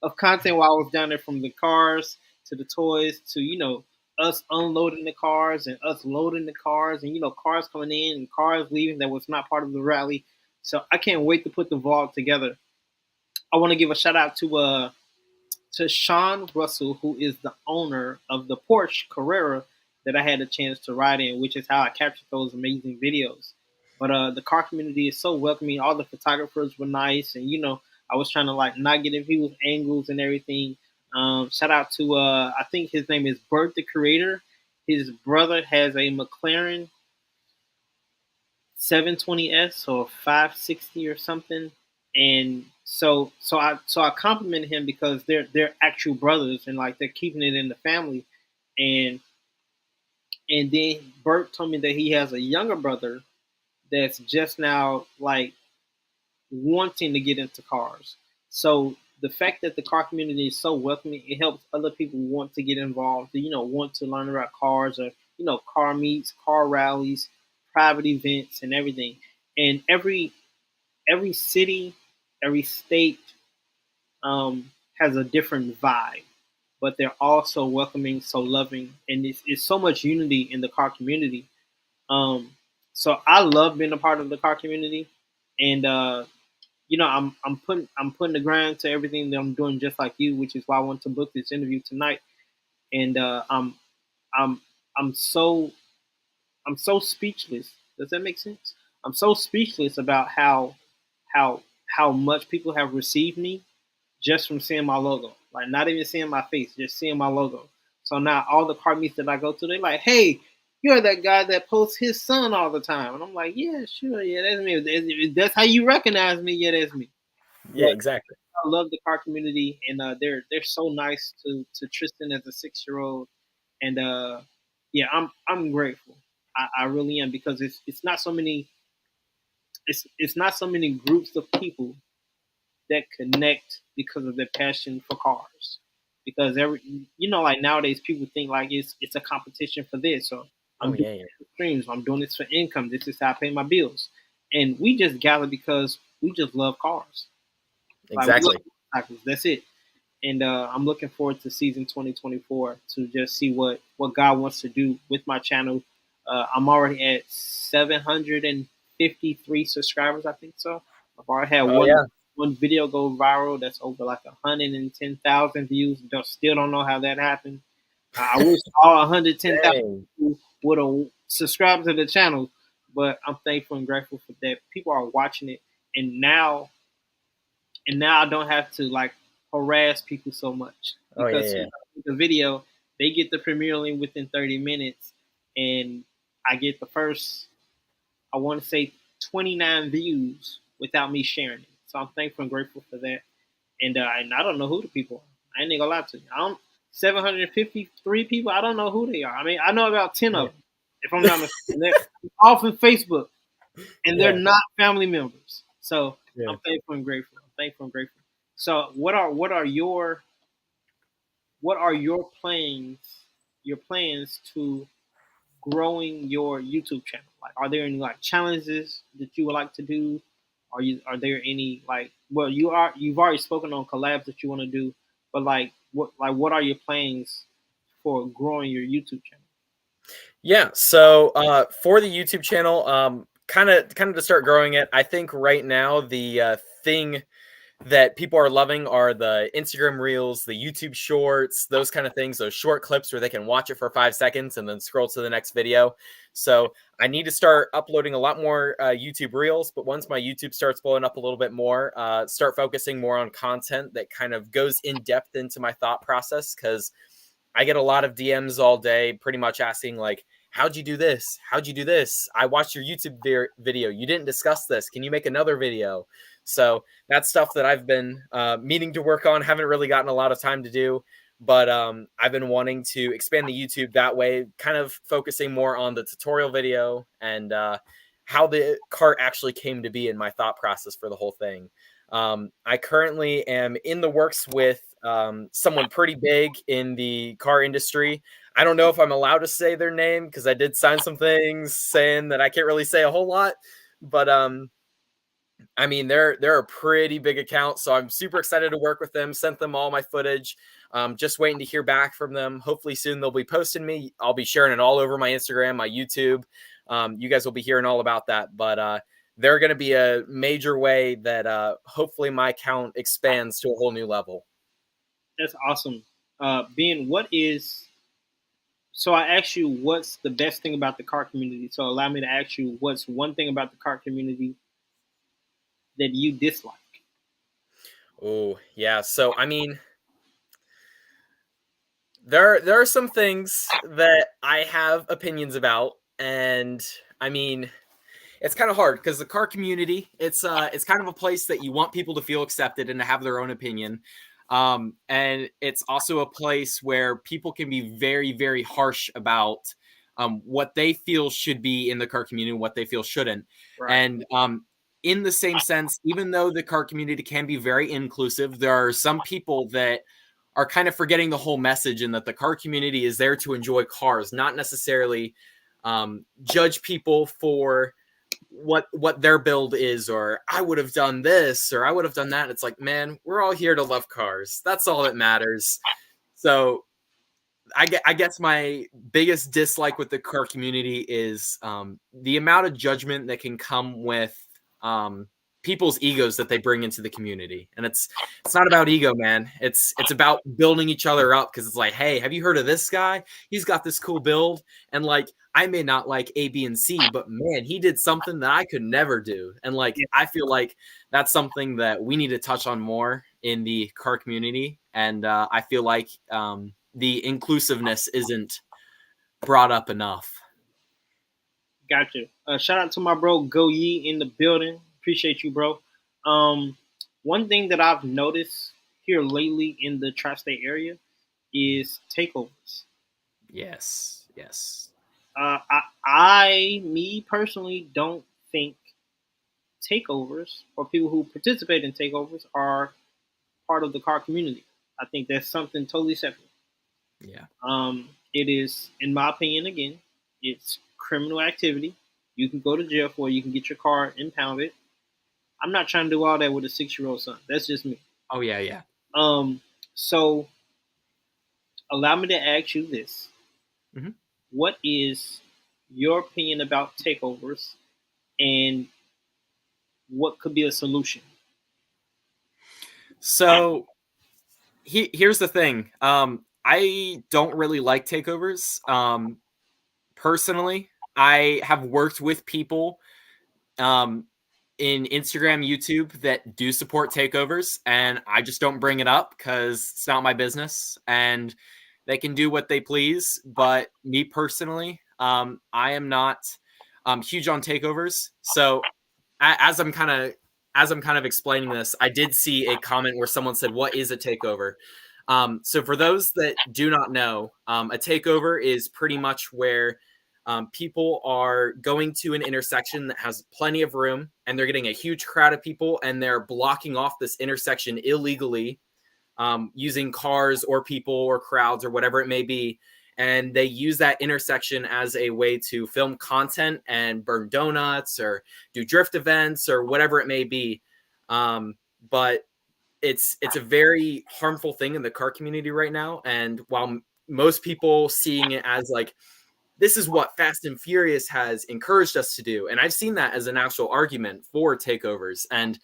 of content while I was down there, from the cars to the toys to us unloading the cars and us loading the cars, and cars coming in and cars leaving that was not part of the rally. So I can't wait to put the vlog together. I want to give a shout out to Sean Russell, who is the owner of the Porsche Carrera that I had a chance to ride in, which is how I captured those amazing videos. But the car community is so welcoming. All the photographers were nice, and I was trying to like not get in people's angles and everything. Shout out to I think his name is Bert the Creator. His brother has a McLaren 720S or 560 or something, and so I complimented him because they're actual brothers, and like they're keeping it in the family. And then Bert told me that he has a younger brother that's just now like wanting to get into cars. So the fact that the car community is so welcoming, it helps other people want to get involved, want to learn about cars, or car meets, car rallies, private events, and everything. And every city, every state has a different vibe, but they're all so welcoming, so loving, and it's so much unity in the car community. So I love being a part of the car community, and I'm putting the grind to everything that I'm doing, just like you, which is why I want to book this interview tonight. And I'm I'm so I'm so speechless. Does that make sense? I'm so speechless about how how much people have received me just from seeing my logo. Like not even seeing my face, just seeing my logo. So now all the car meets that I go to, they're like, "Hey, you're that guy that posts his son all the time." And I'm like, "Yeah, sure, yeah, that's me. If that's how you recognize me, yeah, that's me." Yeah, But exactly. I love the car community, and they're so nice to Tristan as a 6-year-old, and yeah, I'm grateful. I really am, because it's not so many it's not so many groups of people that connect because of their passion for cars. Because like nowadays people think like it's a competition for this, or I'm Oh doing yeah, yeah. this for streams, I'm doing this for income. This is how I pay my bills, and we just gather because we just love cars. Like we love Exactly. motorcycles. That's it. And I'm looking forward to season 2024 to just see what God wants to do with my channel. I'm already at 753 subscribers, I think so. I've already had Oh yeah. one video go viral that's over like 110,000 views. Still don't know how that happened. I wish all 110,000 Dang. people would have subscribed to the channel, but I'm thankful and grateful for that. People are watching it, and now I don't have to like harass people so much, Oh yeah, because yeah. the video, they get the premiere link within 30 minutes, and I get the first, I want to say, 29 views without me sharing it. So I'm thankful and grateful for that. And I don't know who the people are, I ain't gonna lie to you. I don't 753 people. I don't know who they are. I mean, I know about 10 of them, if I'm not mistaken. They're off of Facebook, and they're not family members. So I'm thankful and grateful. I'm thankful and grateful. So what are your plans? Your plans to growing your YouTube channel? Like, are there any like challenges that you would like to do? Are there any like, well, you've already spoken on collabs that you want to do, but what are your plans for growing your YouTube channel? Yeah. So for the YouTube channel, kind of to start growing it, I think right now the thing that people are loving are the Instagram Reels, the YouTube Shorts, those kind of things, those short clips where they can watch it for 5 seconds and then scroll to the next video. So I need to start uploading a lot more YouTube Reels, but once my YouTube starts blowing up a little bit more, start focusing more on content that kind of goes in depth into my thought process, because I get a lot of DMs all day pretty much asking like, how'd you do this? How'd you do this? I watched your YouTube video. You didn't discuss this. Can you make another video? So that's stuff that I've been meaning to work on. Haven't really gotten a lot of time to do, but I've been wanting to expand the YouTube that way, kind of focusing more on the tutorial video and how the kart actually came to be in my thought process for the whole thing. I currently am in the works with someone pretty big in the car industry. I don't know if I'm allowed to say their name because I did sign some things saying that I can't really say a whole lot, but I mean, they're a pretty big account, so I'm super excited to work with them. Sent them all my footage. Just waiting to hear back from them. Hopefully soon they'll be posting me. I'll be sharing it all over my Instagram, my YouTube. You guys will be hearing all about that, but they're going to be a major way that hopefully my account expands to a whole new level. That's awesome. So I asked you what's the best thing about the kart community. So allow me to ask you what's one thing about the kart community that you dislike? Oh, yeah. So, I mean, there are some things that I have opinions about, and I mean, it's kind of hard because the car community, it's kind of a place that you want people to feel accepted and to have their own opinion. And it's also a place where people can be very, very harsh about what they feel should be in the car community and what they feel shouldn't. Right. And in the same sense, even though the car community can be very inclusive, there are some people that are kind of forgetting the whole message, and that the car community is there to enjoy cars, not necessarily judge people for what their build is, or I would have done this or I would have done that. It's like, man, we're all here to love cars. That's all that matters. So I guess my biggest dislike with the car community is the amount of judgment that can come with people's egos that they bring into the community. And it's not about ego, man. It's about building each other up, because it's like, hey, have you heard of this guy? He's got this cool build, and like, I may not like A, B, and C, but man, he did something that I could never do. And like, I feel like that's something that we need to touch on more in the car community. And I feel like the inclusiveness isn't brought up enough. Gotcha. Shout out to my bro Go Yee in the building. Appreciate you, bro. One thing that I've noticed here lately in the tri-state area is takeovers. Yes. Me personally, don't think takeovers or people who participate in takeovers are part of the car community. I think that's something totally separate. Yeah. It is, in my opinion, again, it's criminal activity. You can go to jail for it. You can get your car impounded. I'm not trying to do all that with a 6-year-old son. That's just me. Oh, yeah. So allow me to ask you this. Mm-hmm. What is your opinion about takeovers, and what could be a solution? So here's the thing. I don't really like takeovers. Personally, I have worked with people in Instagram, YouTube that do support takeovers, and I just don't bring it up because it's not my business, and they can do what they please. But me personally, I am not huge on takeovers. So as I'm kind of explaining this, I did see a comment where someone said, "What is a takeover?" So for those that do not know, a takeover is pretty much where people are going to an intersection that has plenty of room, and they're getting a huge crowd of people, and they're blocking off this intersection illegally, using cars or people or crowds or whatever it may be. And they use that intersection as a way to film content and burn donuts or do drift events or whatever it may be. But it's a very harmful thing in the car community right now. And while most people seeing it as like, this is what Fast and Furious has encouraged us to do. And I've seen that as an actual argument for takeovers. And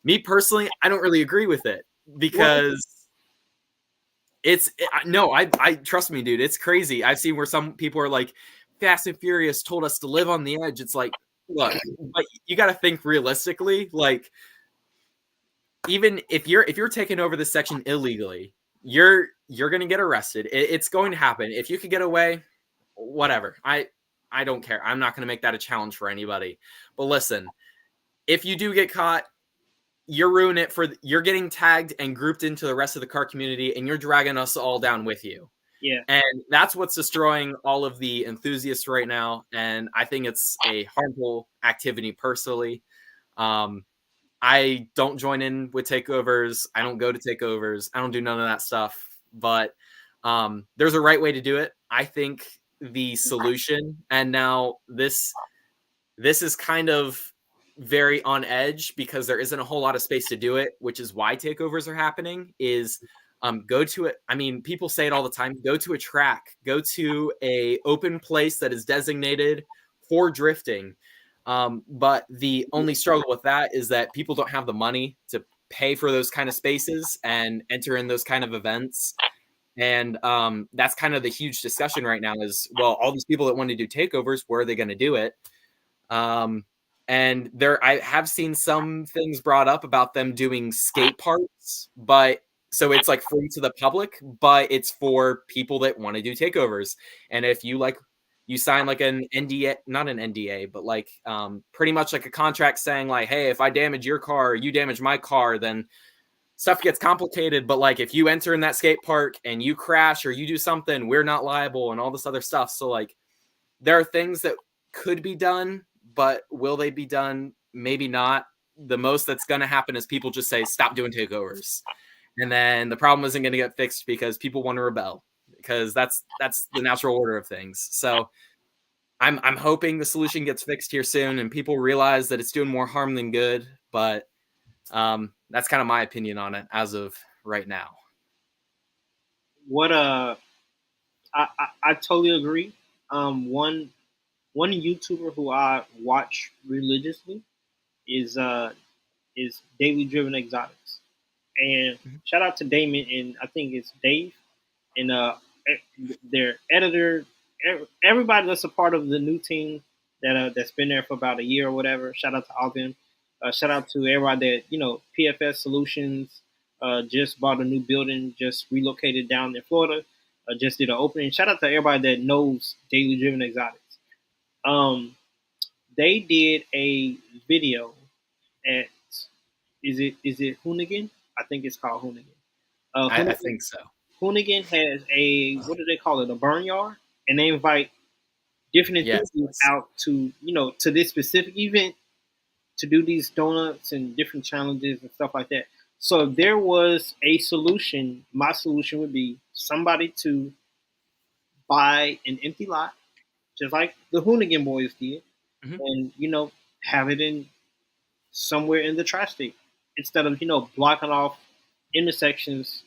me personally, I don't really agree with it because I trust me, dude. It's crazy. I've seen where some people are like, Fast and Furious told us to live on the edge. It's like, look, but you got to think realistically. Like, even if you're taking over the section illegally, you're going to get arrested. It's going to happen. If you could get away, whatever. I don't care. I'm not going to make that a challenge for anybody. But listen, if you do get caught, you're getting tagged and grouped into the rest of the car community, and you're dragging us all down with you. Yeah. And that's what's destroying all of the enthusiasts right now. And I think it's a harmful activity personally. I don't join in with takeovers. I don't go to takeovers. I don't do none of that stuff. But there's a right way to do it. I think the solution, and now this is kind of very on edge because there isn't a whole lot of space to do it, which is why takeovers are happening, is go to it. I mean, people say it all the time, go to a track, go to a open place that is designated for drifting. But the only struggle with that is that people don't have the money to pay for those kind of spaces and enter in those kind of events. And that's kind of the huge discussion right now is, well, all these people that want to do takeovers, where are they going to do it? And I have seen some things brought up about them doing skate parks, but so it's like free to the public, but it's for people that want to do takeovers. And if you sign like an NDA, not an NDA, but like pretty much like a contract saying like, hey, if I damage your car, or you damage my car, then stuff gets complicated. But like, if you enter in that skate park and you crash or you do something, we're not liable and all this other stuff. So like, there are things that could be done, but will they be done? Maybe not. The most that's going to happen is people just say, stop doing takeovers. And then the problem isn't going to get fixed because people want to rebel, because that's the natural order of things. So I'm hoping the solution gets fixed here soon and people realize that it's doing more harm than good. But that's kind of my opinion on it as of right now. What I totally agree. One YouTuber who I watch religiously is Daily Driven Exotics. And shout out to Damon, and I think it's Dave, and their editor, everybody that's a part of the new team that's been there for about a year or whatever. Shout out to all of them. Shout out to everybody that, PFS Solutions just bought a new building, just relocated down in Florida, just did an opening. Shout out to everybody that knows Daily Driven Exotics. They did a video at is it Hoonigan? I think it's called Hoonigan. I think so. Hoonigan has what do they call it? A barnyard, and they invite different enthusiasts out to to this specific event to do these donuts and different challenges and stuff like that. So if there was a solution, my solution would be somebody to buy an empty lot, just like the Hoonigan boys did, and have it in somewhere in the tri-state instead of blocking off intersections,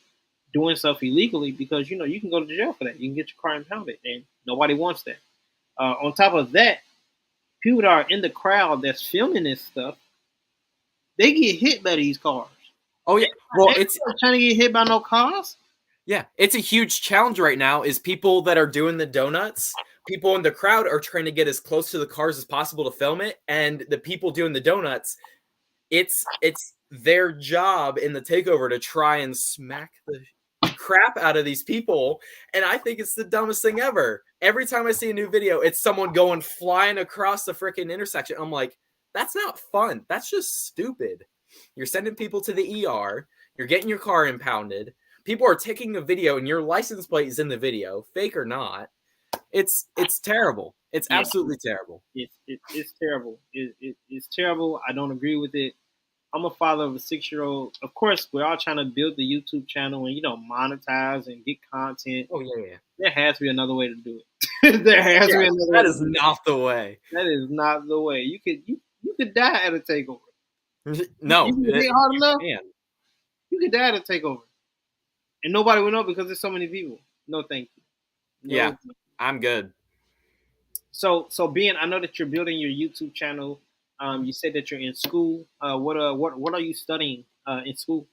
doing stuff illegally, because you can go to jail for that. You can get your car impounded, and nobody wants that. On top of that, people that are in the crowd that's filming this stuff, they get hit by these cars. Oh yeah, well, it's trying to get hit by no cars. Yeah, it's a huge challenge right now. Is people that are doing the donuts, people in the crowd are trying to get as close to the cars as possible to film it, and the people doing the donuts, it's their job in the takeover to try and smack the crap out of these people. And I think it's the dumbest thing ever. Every time I see a new video, it's someone going flying across the freaking intersection. I'm like, that's not fun. That's just stupid. You're sending people to the ER. You're getting your car impounded. people are taking a video and your license plate is in the video, fake or not. It's terrible. It's absolutely terrible. It's terrible. It's terrible. I don't agree with it. I'm a father of a 6-year-old. Of course, we're all trying to build the YouTube channel and monetize and get content. Oh yeah. There has to be another way to do it. There has to be another way. That is not the way. That is not the way. You could die at a takeover. No, you can hit hard enough. Man. You could die at a takeover, and nobody will know because there's so many people. No, thank you. No, Yeah, thank you. I'm good. So Ben, I know that you're building your YouTube channel. You said that you're in school. What are you studying in school?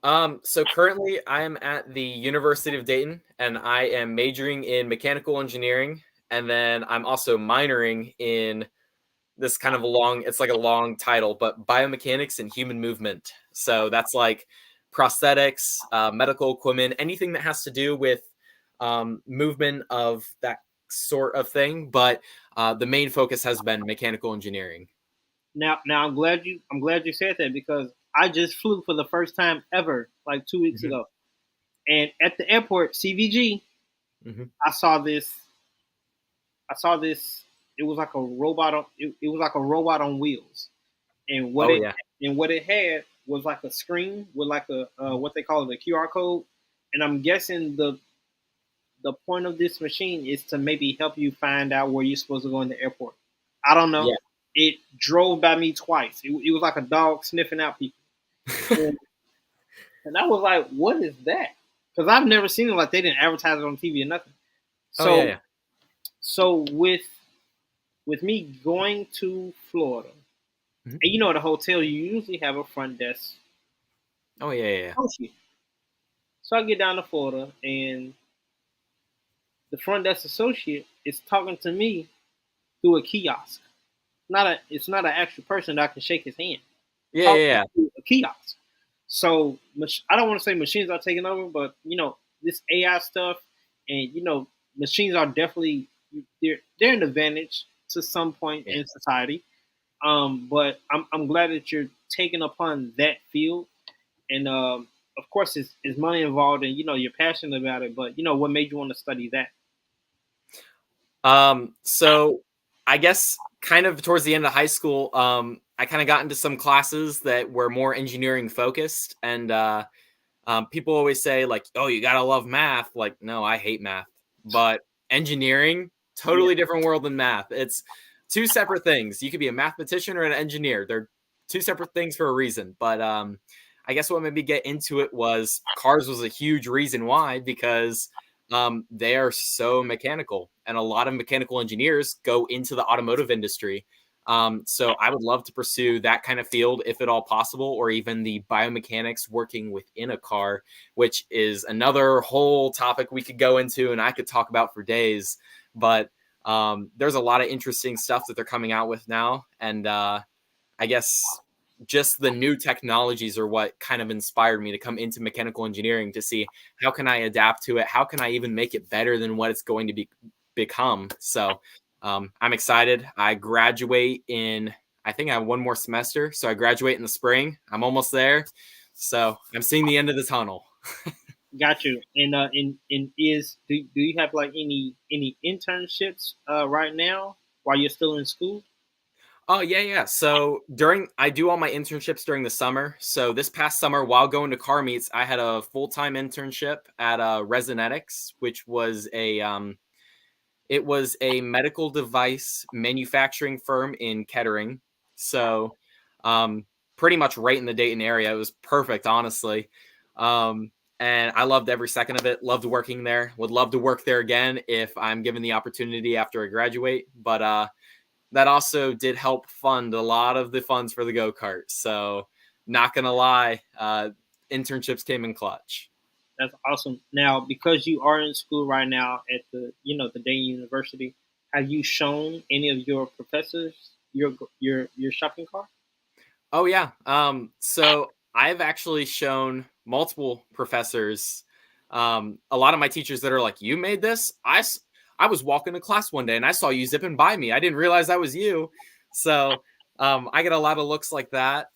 So currently I am at the University of Dayton and I am majoring in mechanical engineering. And then I'm also minoring in this kind of it's like a long title, but biomechanics and human movement. So that's like prosthetics, medical equipment, anything that has to do with movement of that sort of thing. But the main focus has been mechanical engineering. Now I'm glad you said that because I just flew for the first time ever like 2 weeks ago, and at the airport CVG, I saw this. It was like a robot on. It was like a robot on wheels, and what it had was like a screen with like a what they call it, a QR code, and I'm guessing the point of this machine is to maybe help you find out where you're supposed to go in the airport. I don't know. Yeah. It drove by me twice. It was like a dog sniffing out people. And I was like, what is that? Because I've never seen it. Like, they didn't advertise it on TV or nothing. So, so with me going to Florida, and at a hotel, you usually have a front desk. Oh, yeah. So I get down to Florida, and the front desk associate is talking to me through a kiosk. It's not an actual person that I can shake his hand. Yeah. A kiosk. So I don't want to say machines are taking over, but this AI stuff, and machines are definitely they're an advantage to some point in society. But I'm glad that you're taking upon that field, and of course, it's money involved, and you're passionate about it. But what made you want to study that? So I guess kind of towards the end of high school, I kind of got into some classes that were more engineering focused. And people always say like, oh, you got to love math. Like, no, I hate math. But engineering, totally different world than math. It's two separate things. You could be a mathematician or an engineer. They're two separate things for a reason. But I guess what made me get into it was cars was a huge reason why, because they are so mechanical, and a lot of mechanical engineers go into the automotive industry. So I would love to pursue that kind of field if at all possible, or even the biomechanics working within a car, which is another whole topic we could go into and I could talk about for days. But there's a lot of interesting stuff that they're coming out with now. And I guess just the new technologies are what kind of inspired me to come into mechanical engineering to see how can I adapt to it? How can I even make it better than what it's going to become? So I'm excited. I graduate I think I have one more semester. So I graduate in the spring. I'm almost there. So I'm seeing the end of the tunnel. Got you. And do you have like any internships right now while you're still in school? Oh, yeah. So I do all my internships during the summer. So this past summer, while going to car meets, I had a full-time internship at Resonetics, which was it was a medical device manufacturing firm in Kettering. So pretty much right in the Dayton area. It was perfect, honestly. And I loved every second of it. Loved working there. Would love to work there again if I'm given the opportunity after I graduate. But that also did help fund a lot of the funds for the go-kart. So not going to lie, internships came in clutch. That's awesome. Now, because you are in school right now at the Dayton University, have you shown any of your professors your shopping car? Oh, yeah. So I've actually shown multiple professors, a lot of my teachers that are like, you made this? I was walking to class one day and I saw you zipping by me. I didn't realize that was you. So I get a lot of looks like that.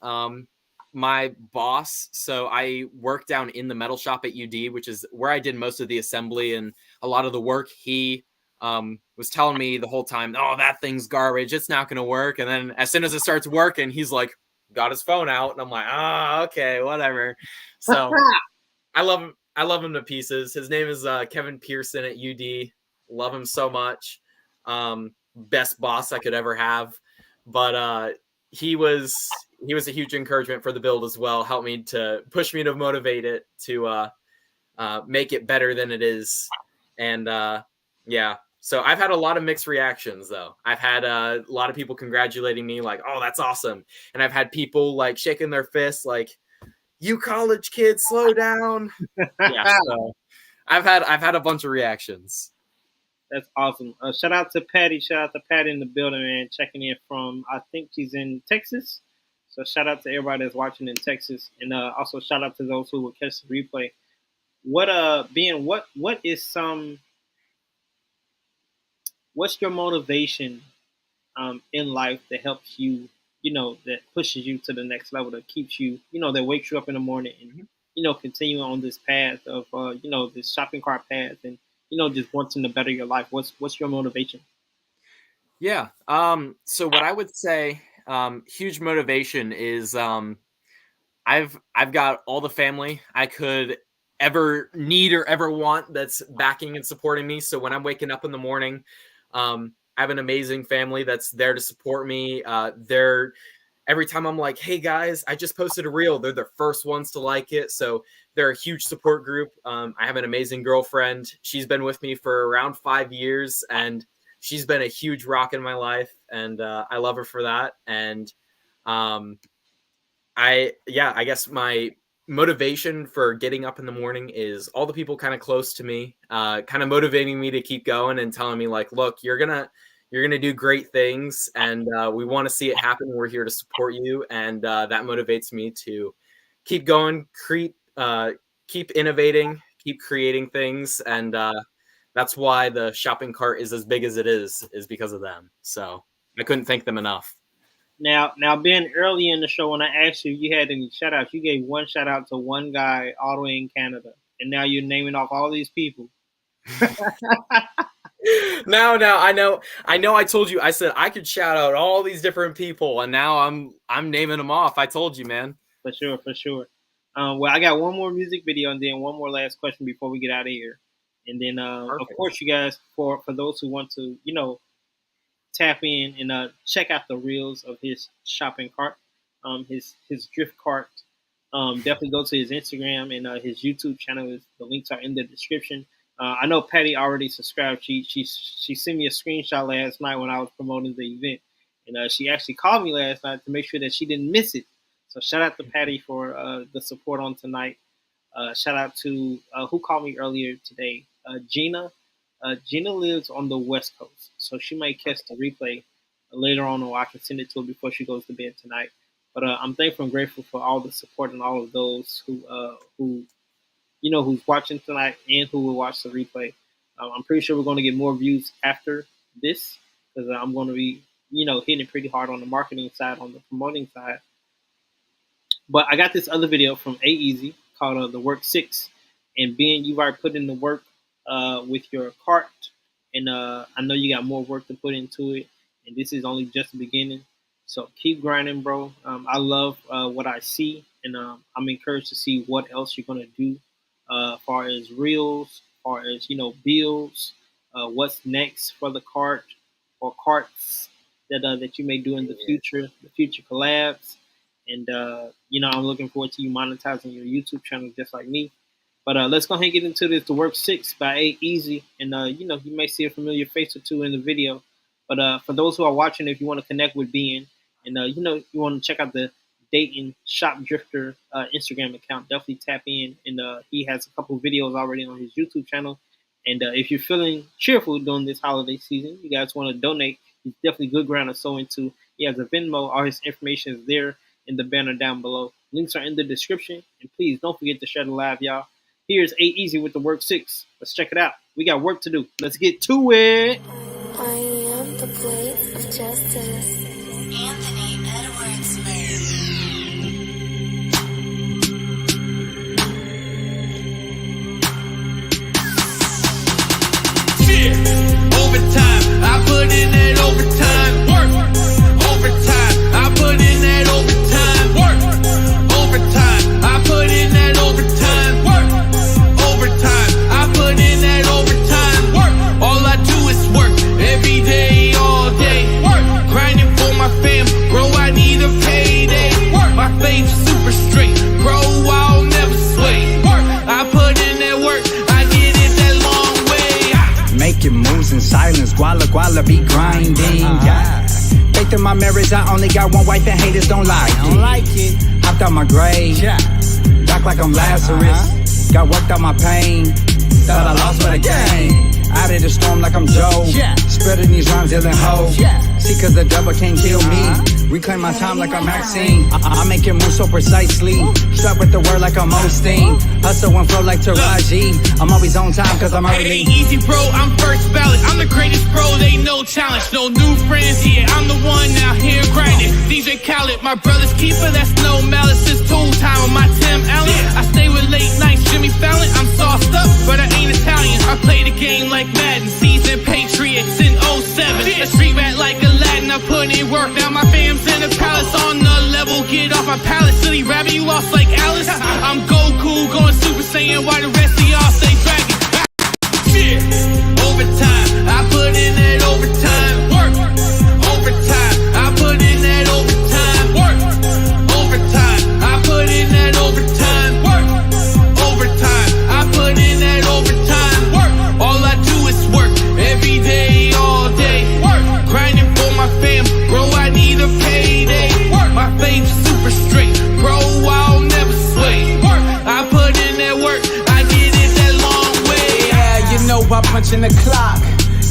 my boss, so I work down in the metal shop at UD, which is where I did most of the assembly and a lot of the work. He was telling me the whole time, oh, that thing's garbage. It's not going to work. And then as soon as it starts working, he's like, got his phone out. And I'm like, okay, whatever. So I love him. I love him to pieces. His name is Kevin Pearson at UD. Love him so much. Best boss I could ever have. But he was a huge encouragement for the build as well. Helped me to push me to motivate it to make it better than it is. And yeah, so I've had a lot of mixed reactions though. I've had a lot of people congratulating me like, oh, that's awesome. And I've had people like shaking their fists like, you college kids, slow down. Yeah, so I've had a bunch of reactions. That's awesome. Shout out to Patty. Shout out to Patty in the building, man. Checking in from, I think she's in Texas. So shout out to everybody that's watching in Texas, and also shout out to those who will catch the replay. What's your motivation in life that helps you, that pushes you to the next level, that keeps you, that wakes you up in the morning and, continue on this path of, this shopping cart path and, just wanting to better your life? What's your motivation? Yeah. So what I would say, huge motivation is, I've got all the family I could ever need or ever want that's backing and supporting me. So when I'm waking up in the morning, I have an amazing family that's there to support me. Every time I'm like, hey guys, I just posted a reel, they're the first ones to like it. So they're a huge support group. I have an amazing girlfriend. She's been with me for around 5 years and she's been a huge rock in my life. And I love her for that. And I guess my motivation for getting up in the morning is all the people kind of close to me, kind of motivating me to keep going and telling me like, look, you're going to do great things and we want to see it happen. We're here to support you. And that motivates me to keep going, keep innovating, keep creating things. And that's why the shopping cart is as big as it is because of them. So I couldn't thank them enough. Now, being early in the show, when I asked you if you had any shout outs, you gave one shout out to one guy all the way in Canada. And now you're naming off all these people. No, I know. I told you. I said I could shout out all these different people, and now I'm naming them off. I told you, man. For sure. Well, I got one more music video and then one more last question before we get out of here. And then, of course, you guys, for those who want to, tap in and check out the reels of his shopping cart, his drift cart. Definitely go to his Instagram and his YouTube channel. The links are in the description. I know Patty already subscribed. She sent me a screenshot last night when I was promoting the event, and she actually called me last night to make sure that she didn't miss it. So shout out to Patty for the support on tonight. Shout out to who called me earlier today, Gina. Gina lives on the West Coast, so she might catch the replay later on, or I can send it to her before she goes to bed tonight. But I'm thankful and grateful for all the support and all of those who's watching tonight and who will watch the replay. I'm pretty sure we're going to get more views after this because I'm going to be, hitting it pretty hard on the marketing side, on the promoting side. But I got this other video from A-Easy called The Work 6. And Ben, you've already put in the work with your cart. And I know you got more work to put into it. And this is only just the beginning. So keep grinding, bro. I love what I see. And I'm encouraged to see what else you're going to do as far as reels, as far as, builds, what's next for the cart or carts that you may do in the future collabs. And, I'm looking forward to you monetizing your YouTube channel just like me. But let's go ahead and get into this. The Work 6 by A-Easy. And, you may see a familiar face or two in the video. But for those who are watching, if you want to connect with Ben and, you want to check out the Dayton Shop Drifter Instagram account, definitely tap in. And he has a couple videos already on his YouTube channel. And if you're feeling cheerful during this holiday season, you guys want to donate, he's definitely good ground to sow into. He has a Venmo. All his information is there in the banner down below. Links are in the description. And please don't forget to share the live, y'all. Here's A-Easy with the Work 6. Let's check it out. We got work to do. Let's get to it. I am the blade of justice. Anthony Edwards. After my marriage, I only got one wife and haters don't like it. Hopped out my grave, rock like I'm Lazarus. Got worked out my pain, thought I lost but I gained. Out of the storm like I'm Joe, spreading these rhymes, yelling ho. See, cause the devil can't kill me. Reclaim my time like I'm Maxine. I make it move so precisely. Strapped with the word like I'm Osteen. Hustle and flow like Taraji. I'm always on time cause I'm early. It ain't easy, bro. I'm first ballot. I'm the greatest, bro. They ain't no challenge. No new friends, yeah. I'm the one out here grinding. DJ Khaled, my brother's keeper. That's no malice. It's tool time with my Tim Allen. I stay with late nights, Jimmy Fallon. I'm sauced up, but I ain't Italian. I play the game like Madden. Season Patriots in 07. A street rat like Aladdin. I put in work. Now my fam's in the palace on the level. Get off my palace. Silly rabbit, you lost like Alice. I'm Goku going Super Saiyan while the rest of y'all stay dragging. Shit. Overtime. I put in that overtime. Work. Overtime. I put in that overtime. Work. Overtime. I put in that overtime. Work. Overtime. I put in that overtime. Work. All I do is work. Every day, all day. Work. Grinding for my fam. Bro, I need a payday. Work. My faith's super straight. Bro, I'll never sway. Work. I put in that work. I did it that long way. Yeah, you know I punching the clock.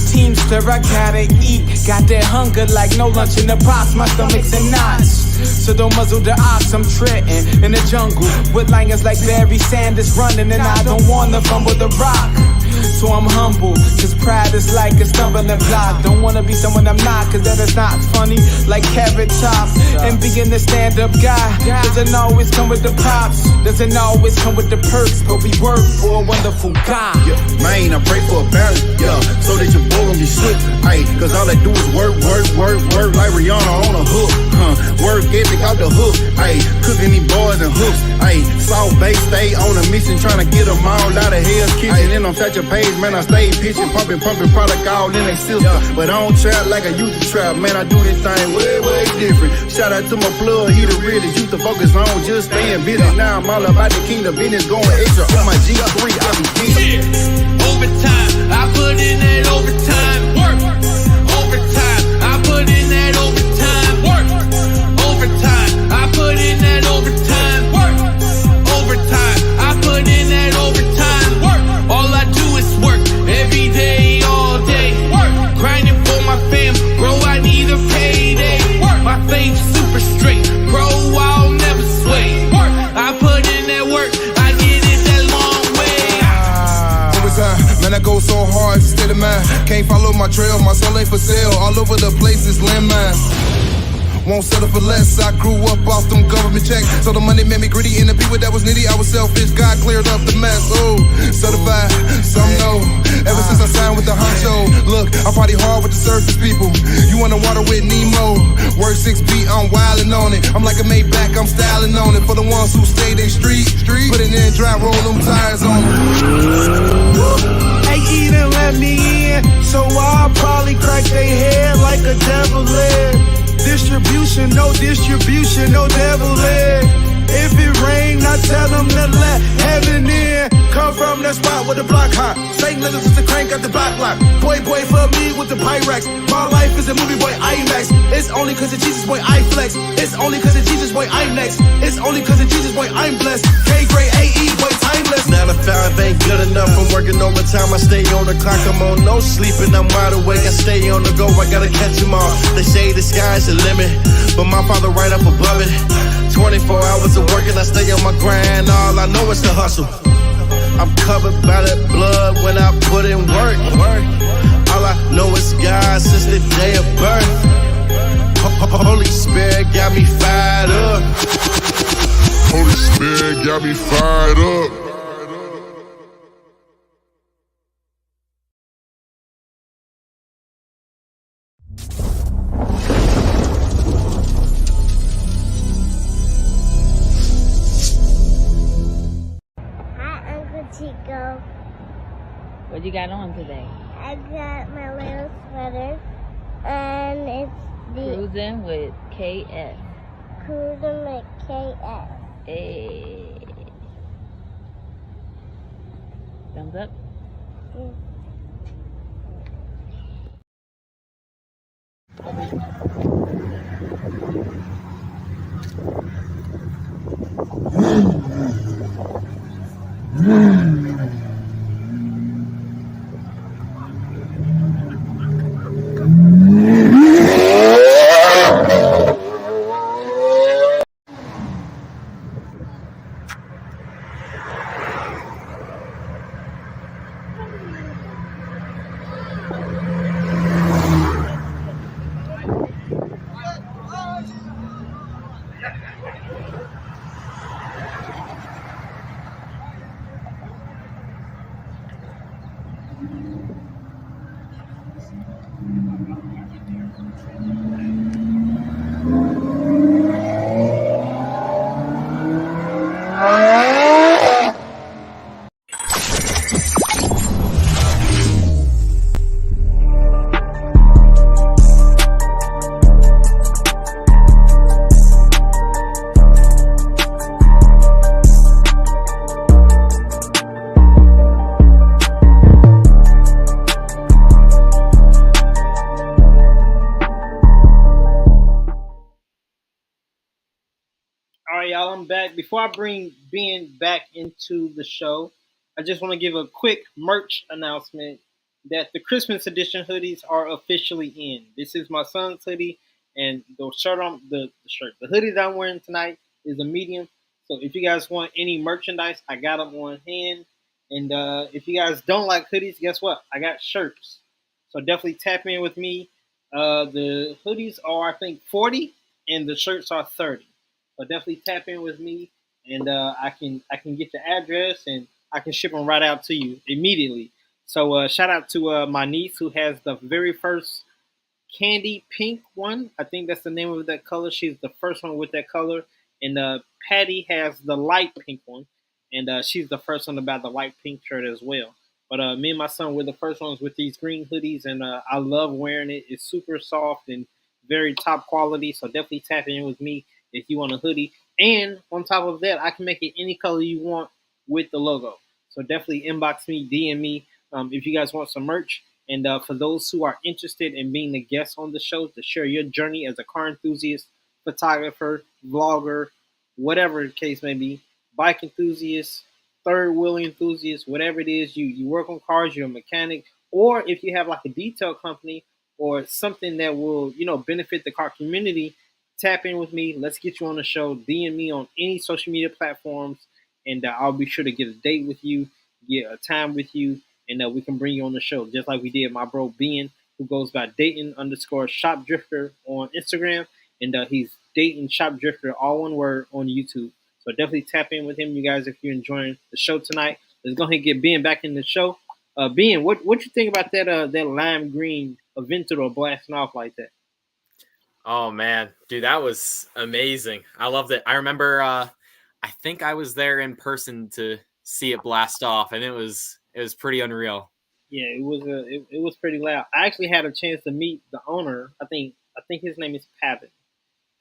Teamster, I gotta eat. Got that hunger like no lunch in the box. My stomach's in knots. So don't muzzle the ox, I'm treading in the jungle with lions like Barry Sanders running, and I don't wanna fumble the rock. So I'm humble, cause pride is like a stumbling block. Don't wanna be someone I'm not, cause that is not funny. Like Carrot Top, and being a stand-up guy doesn't always come with the props, doesn't always come with the perks, but we work for a wonderful God. Yeah, man, I pray for a balance, yeah, so that your boy won't get slipped. Ayy, cause all I do is work, like Rihanna on a hook. Work ethic out the hook. Ayy, cooking these boys and hooks. Ayy, South Bay stay on a mission, trying to get them all out of Hell's Kitchen. And on such a page, man, I stay pitching, pumping product all in they system. But I don't trap like I used to trap, man, I do this thing way different. Shout out to my plug, he the realest. Used to focus on just staying busy. Now I'm all about the kingdom business, going extra on my G3, I be deep. Overtime, I put in that overtime. Work. Overtime, I put in that overtime. Work. Overtime, I put in that overtime. Work. Overtime, I put in that overtime. Work. All I do is work. Every day, all day. Work. Grinding for my fam. Bro, I need a payday. Work. My faith's super straight. Bro, I'll never sway. Work. I put in that work. I did it that long way. Man, I go so hard, state of mind. Can't follow my trail, my soul ain't for sale. All over the place is landmines. Won't settle for less. I grew up off them government checks, so the money made me gritty. And the people that was needy, I was selfish. God cleared up the mess. Oh, certified, some know. Ever since I signed with the honcho, look, I party hard with the surface people. You on the water with Nemo. Word 6 beat, I'm wildin' on it. I'm like a Maybach, I'm styling on it. For the ones who stay they street. Put it in dry, roll them tires on it. Ain't even let me in, so I'll probably crack they head like a devil leg. Distribution, no devil leg. If it rain, I tell them to let heaven in. Come from that spot with the block hot. Satan let us just crank up the block block. Boy for me with the Pyrex. My life is a movie, boy, IMAX. It's only cause of Jesus, boy, I flex. It's only cause of Jesus, boy, I'm next. It's only cause of Jesus, boy, I'm blessed. K-grade AE, boy, timeless. 9 to 5 ain't good enough. I'm working overtime, I stay on the clock. I'm on no sleeping, I'm wide awake. I stay on the go, I gotta catch them all. They say the sky's the limit, but my father right up above it. 24 hours of work and I stay on my grind. All I know is the hustle. I'm covered by that blood when I put in work. All I know is God since the day of birth. Holy Spirit got me fired up. Holy Spirit got me fired up. Chico. What you got on today? I got my little sweater, and it's the Kruisin with KS. Kruisin with KS. Hey. Thumbs up? All right, y'all, I'm back. Before I bring Ben back into the show, I just want to give a quick merch announcement that the Christmas edition hoodies are officially in. This is my son's hoodie, and the hoodie that I'm wearing tonight is a medium. So if you guys want any merchandise, I got them on hand. And if you guys don't like hoodies, guess what? I got shirts. So definitely tap in with me. The hoodies are, I think, 40, and the shirts are 30. So definitely tap in with me, and I can get the address, and I can ship them right out to you immediately. So shout out to my niece who has the very first candy pink one. I think that's the name of that color. She's the first one with that color, and Patty has the light pink one, and she's the first one to buy the light pink shirt as well. But me and my son were the first ones with these green hoodies, and I love wearing it. It's super soft and very top quality. So definitely tap in with me if you want a hoodie. And on top of that, I can make it any color you want with the logo. So definitely inbox me, DM me if you guys want some merch. And for those who are interested in being a guest on the show to share your journey as a car enthusiast, photographer, vlogger, whatever the case may be, bike enthusiast, third wheel enthusiast, whatever it is, you work on cars, you're a mechanic, or if you have like a detail company or something that will, benefit the car community, tap in with me. Let's get you on the show. DM me on any social media platforms, and I'll be sure to get a date with you, get a time with you, and we can bring you on the show, just like we did my bro Ben, who goes by Dayton_ShopDrifter on Instagram, and he's Dayton Shop Drifter, all one word, on YouTube. So definitely tap in with him, you guys, if you're enjoying the show tonight. Let's go ahead and get Ben back in the show. Ben, what you think about that lime green Aventador blasting off like that? Oh man, dude, that was amazing. I loved it. I remember I think I was there in person to see it blast off, and it was pretty unreal. Yeah, it was pretty loud. I actually had a chance to meet the owner. I think his name is Pavitt.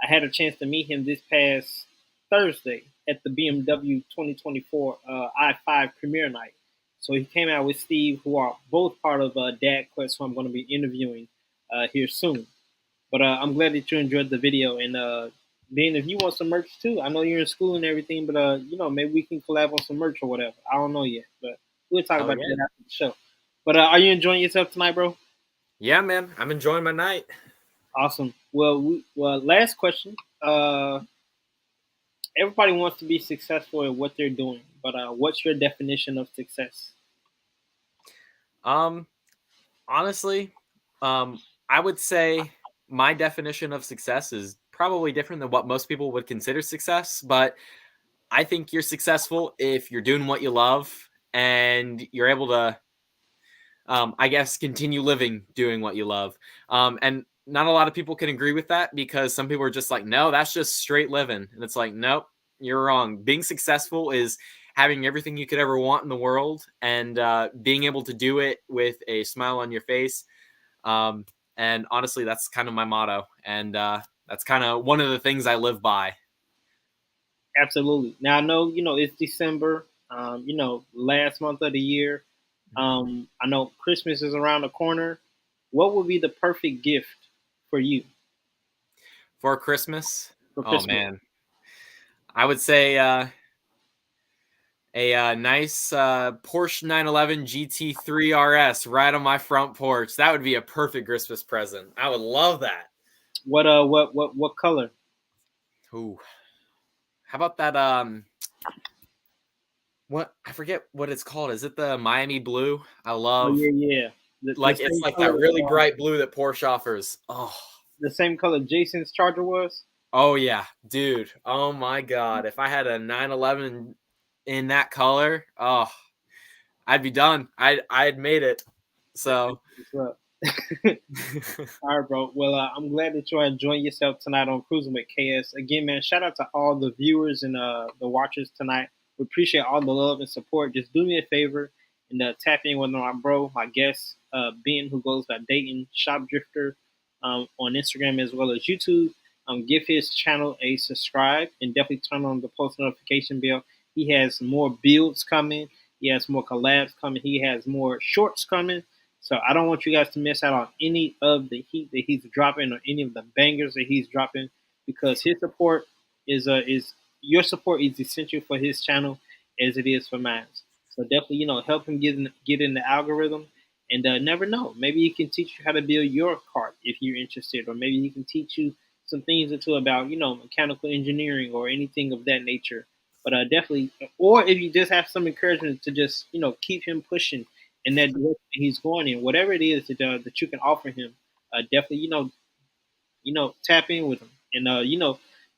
I had a chance to meet him this past Thursday at the BMW 2024 i5 premiere night. So he came out with Steve, who are both part of Dad Quest, who I'm going to be interviewing here soon. But I'm glad that you enjoyed the video. And Ben, if you want some merch too, I know you're in school and everything, but maybe we can collab on some merch or whatever. I don't know yet, but we'll talk about that after the show. But are you enjoying yourself tonight, bro? Yeah, man, I'm enjoying my night. Awesome. Well, last question. Everybody wants to be successful at what they're doing, but what's your definition of success? Honestly, I would say my definition of success is probably different than what most people would consider success, but I think you're successful if you're doing what you love and you're able to, I guess, continue living doing what you love. And not a lot of people can agree with that, because some people are just like, no, that's just straight living. And it's like, nope, you're wrong. Being successful is having everything you could ever want in the world, and being able to do it with a smile on your face. And honestly, that's kind of my motto. And that's kind of one of the things I live by. Absolutely. Now, I know, it's December, last month of the year. I know Christmas is around the corner. What would be the perfect gift for you For Christmas? for Oh, Christmas? man. I would say a nice Porsche 911 GT3 RS right on my front porch. That would be a perfect Christmas present. I would love that. What color? Ooh. How about that what I forget what it's called. Is it the Miami blue? I Oh love yeah. like it's like that really bright blue that Porsche offers. Oh. The same color Jason's Charger was? Oh yeah, dude. Oh my god. If I had a 911 in that color, oh, I'd be done. I'd made it. So All right, bro. Well, I'm glad that you're enjoying yourself tonight on Cruising with KS. Again, man, shout out to all the viewers and the watchers tonight. We appreciate all the love and support. Just do me a favor and tap in with my bro, my guest, Ben, who goes by Dayton Shopdrifter on Instagram as well as YouTube. Give his channel a subscribe and definitely turn on the post notification bell. He has more builds coming. He has more collabs coming. He has more shorts coming. So I don't want you guys to miss out on any of the heat that he's dropping or any of the bangers that he's dropping, because his support is your support is essential for his channel as it is for mine. So definitely, help him get in the algorithm, and never know, maybe he can teach you how to build your cart if you're interested, or maybe he can teach you some things or two about mechanical engineering or anything of that nature. But definitely, or if you just have some encouragement to just keep him pushing in that direction he's going in, whatever it is that you can offer him, definitely tap in with him, and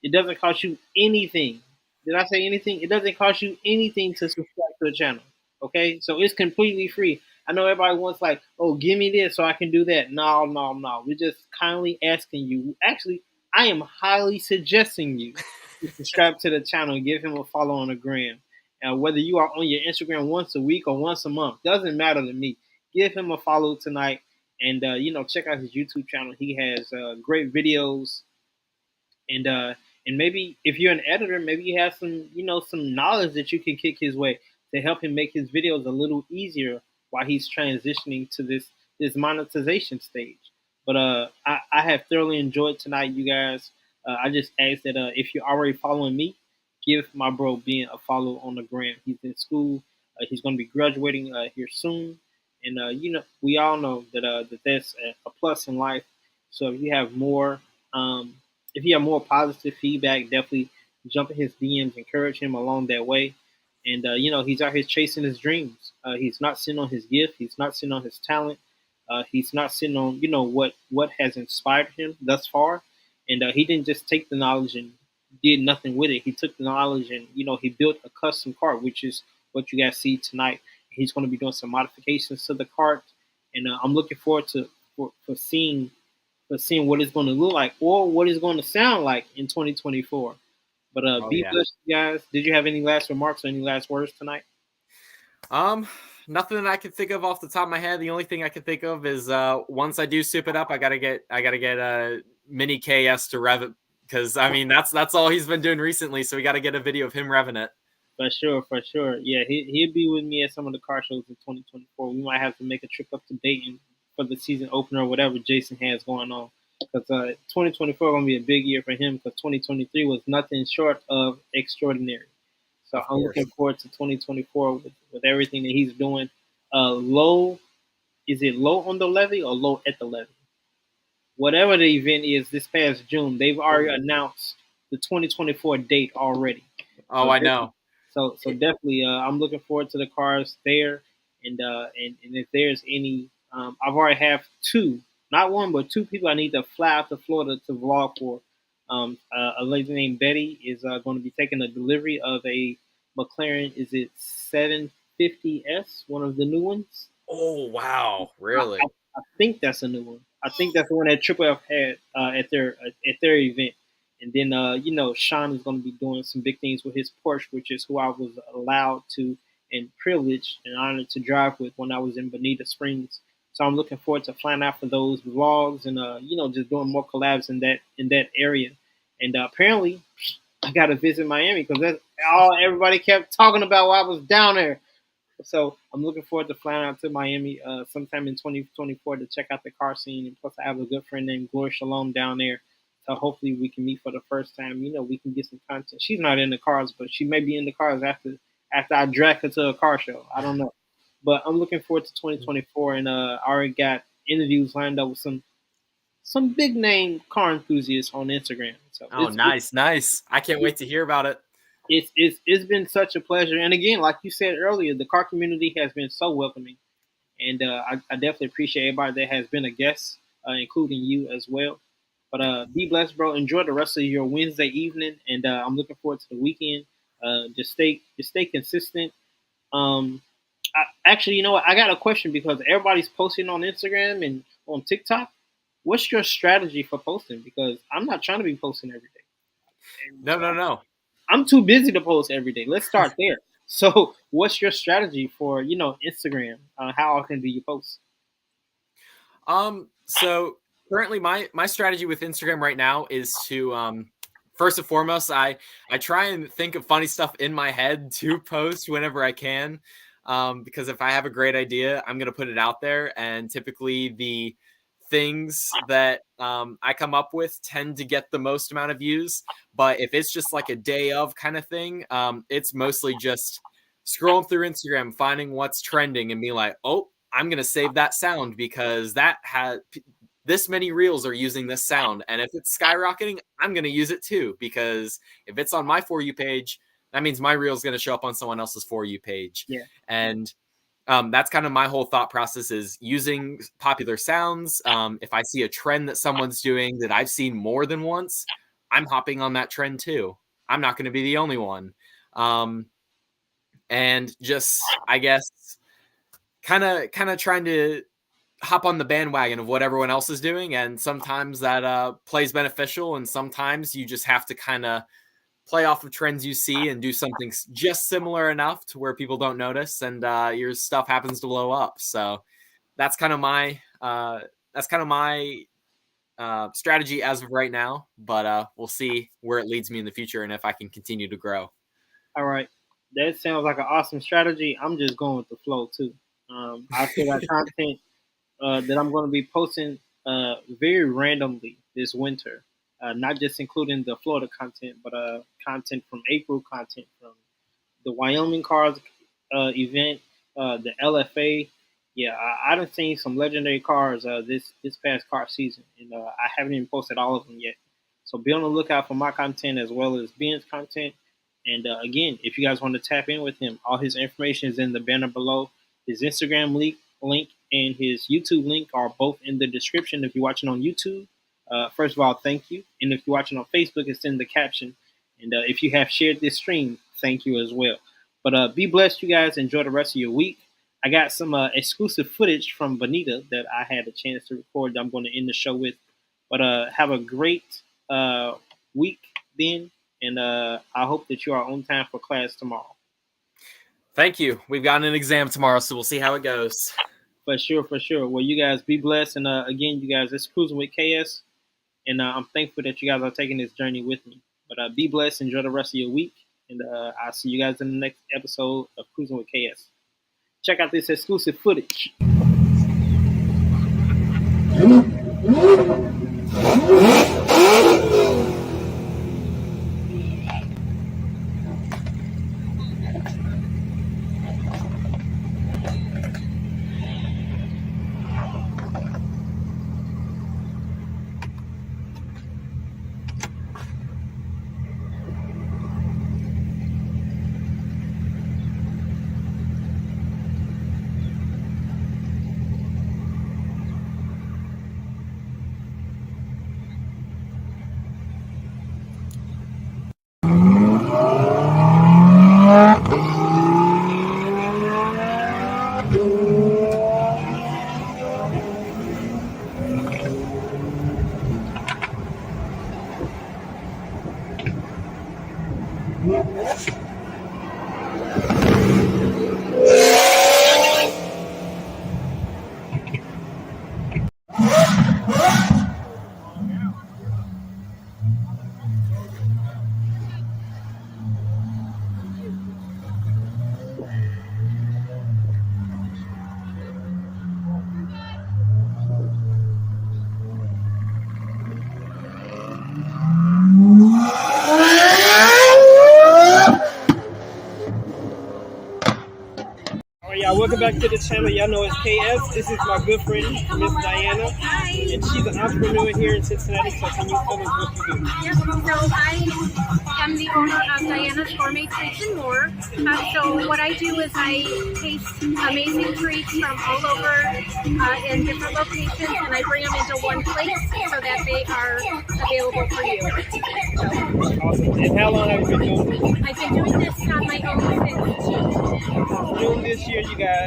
it doesn't cost you anything. Did I say anything? It doesn't cost you anything to subscribe to the channel. Okay, so it's completely free. I know everybody wants like, oh, give me this so I can do that. No, no, no. We're just kindly asking you. Actually, I am highly suggesting you to subscribe to the channel and give him a follow on the gram. Whether you are on your Instagram once a week or once a month, doesn't matter to me. Give him a follow tonight, and check out his YouTube channel. He has great videos, and maybe if you're an editor, maybe you have some knowledge that you can kick his way to help him make his videos a little easier while he's transitioning to this monetization stage. But I have thoroughly enjoyed tonight, you guys. I just ask that if you're already following me, give my bro Ben a follow on the gram. He's in school. He's going to be graduating here soon, and we all know that that's a plus in life. So if you have more positive feedback, definitely jump in his DMs, encourage him along that way. And he's out here chasing his dreams. He's not sitting on his gift. He's not sitting on his talent. He's not sitting on what has inspired him thus far. And he didn't just take the knowledge and did nothing with it. He took the knowledge and he built a custom cart, which is what you guys see tonight. He's going to be doing some modifications to the cart, and I'm looking forward to for seeing what it's going to look like or what it's going to sound like in 2024. But be blessed, guys. Did you have any last remarks or any last words tonight? Nothing that I can think of off the top of my head. The only thing I can think of is once I do soup it up, I gotta get a mini KS to rev it, because I mean that's all he's been doing recently. So we got to get a video of him revving it. For sure. Yeah, he'll be with me at some of the car shows in 2024. We might have to make a trip up to Dayton for the season opener or whatever Jason has going on. Because 2024 is going to be a big year for him, because 2023 was nothing short of extraordinary. So I'm looking forward to 2024 with everything that he's doing. Is it low on the levee or low at the levee? Whatever the event is this past June, they've already announced the 2024 date already. Oh, so I know. So definitely, I'm looking forward to the cars there, and if there's any, I've already have two, not one but two people I need to fly out to Florida to vlog for. A lady named Betty is going to be taking a delivery of a McLaren. Is it 750S, one of the new ones? Oh wow, really? I think that's a new one. I think that's the one that Triple F had at their event. And then, Sean is going to be doing some big things with his Porsche, which is who I was allowed to and privileged and honored to drive with when I was in Bonita Springs. So I'm looking forward to flying out for those vlogs and, just doing more collabs in that area. And apparently, I got to visit Miami, because that's all everybody kept talking about while I was down there. So I'm looking forward to flying out to Miami sometime in 2024 to check out the car scene. And plus, I have a good friend named Gloria Shalom down there. So hopefully we can meet for the first time. You know, we can get some content. She's not in the cars, but she may be in the cars after I drag her to a car show. I don't know. But I'm looking forward to 2024, and I already got interviews lined up with some big name car enthusiasts on Instagram. So Oh, nice. I can't wait to hear about it. It's been such a pleasure. And again, like you said earlier, the car community has been so welcoming, and I definitely appreciate everybody that has been a guest, including you as well. But be blessed, bro. Enjoy the rest of your Wednesday evening, and I'm looking forward to the weekend. Just stay consistent. Actually, you know what? I got a question because everybody's posting on Instagram and on TikTok. What's your strategy for posting? Because I'm not trying to be posting every day. No. I'm too busy to post every day. Let's start there. So, what's your strategy for Instagram? How often do you post? So currently my strategy with Instagram right now is to first and foremost, I try and think of funny stuff in my head to post whenever I can. Because if I have a great idea, I'm gonna put it out there, and typically the things that I come up with tend to get the most amount of views. But if it's just like a day of kind of thing, it's mostly just scrolling through Instagram, finding what's trending, and be like, oh, I'm gonna save that sound because that had this many reels are using this sound, and if it's skyrocketing, I'm gonna use it too, because if it's on my For You page, that means my reel is going to show up on someone else's For You page. Yeah. And that's kind of my whole thought process, is using popular sounds. If I see a trend that someone's doing that I've seen more than once, I'm hopping on that trend too. I'm not going to be the only one. And just, I guess, kind of trying to hop on the bandwagon of what everyone else is doing. And sometimes that plays beneficial, and sometimes you just have to kind of play off of trends you see and do something just similar enough to where people don't notice, and your stuff happens to blow up. So that's kind of my strategy as of right now. But we'll see where it leads me in the future and if I can continue to grow. All right, that sounds like an awesome strategy. I'm just going with the flow too. I feel like content that I'm going to be posting very randomly this winter. Not just including the Florida content, but content from April, content from the Wyoming Cars event, the LFA. Yeah, I done seen some legendary cars this past car season, and I haven't even posted all of them yet. So be on the lookout for my content as well as Ben's content. And again, if you guys want to tap in with him, all his information is in the banner below. His Instagram link and his YouTube link are both in the description if you're watching on YouTube. First of all, thank you. And if you're watching on Facebook, it's in the caption. And if you have shared this stream, thank you as well. But be blessed, you guys. Enjoy the rest of your week. I got some exclusive footage from Bonita that I had a chance to record that I'm going to end the show with. But have a great week, Ben. And I hope that you are on time for class tomorrow. Thank you. We've got an exam tomorrow, so we'll see how it goes. For sure. Well, you guys be blessed. And again, you guys, it's Cruising with KS. And I'm thankful that you guys are taking this journey with me. But be blessed. Enjoy the rest of your week. And I'll see you guys in the next episode of Cruising with KS. Check out this exclusive footage. Welcome back to the channel. Y'all know it's KS. This is my good friend, Miss Diana. And she's an entrepreneur here in Cincinnati. So can you tell us what you do? Yes, so I am the owner of Diana's Gourmet Treats and More. So what I do is I taste amazing treats from all over in different locations, and I bring them into one place so that they are available for you. Awesome. And how long have you been doing this? I've been doing this on my own since June this year, you guys.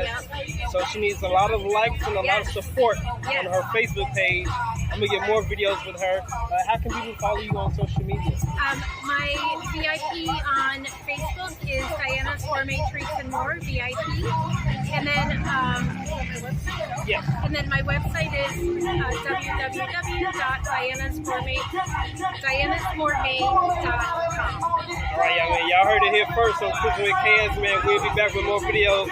So she needs a lot of likes and a lot of support on her Facebook page. I'm gonna get more videos with her. How can people follow you on social media? My VIP on Facebook is Diana's Gourmet Treats and More, VIP. And then and then my website is www.dianasgourmet.com. All right, y'all heard it here first on Cooking with KS, man. We'll be back with more videos.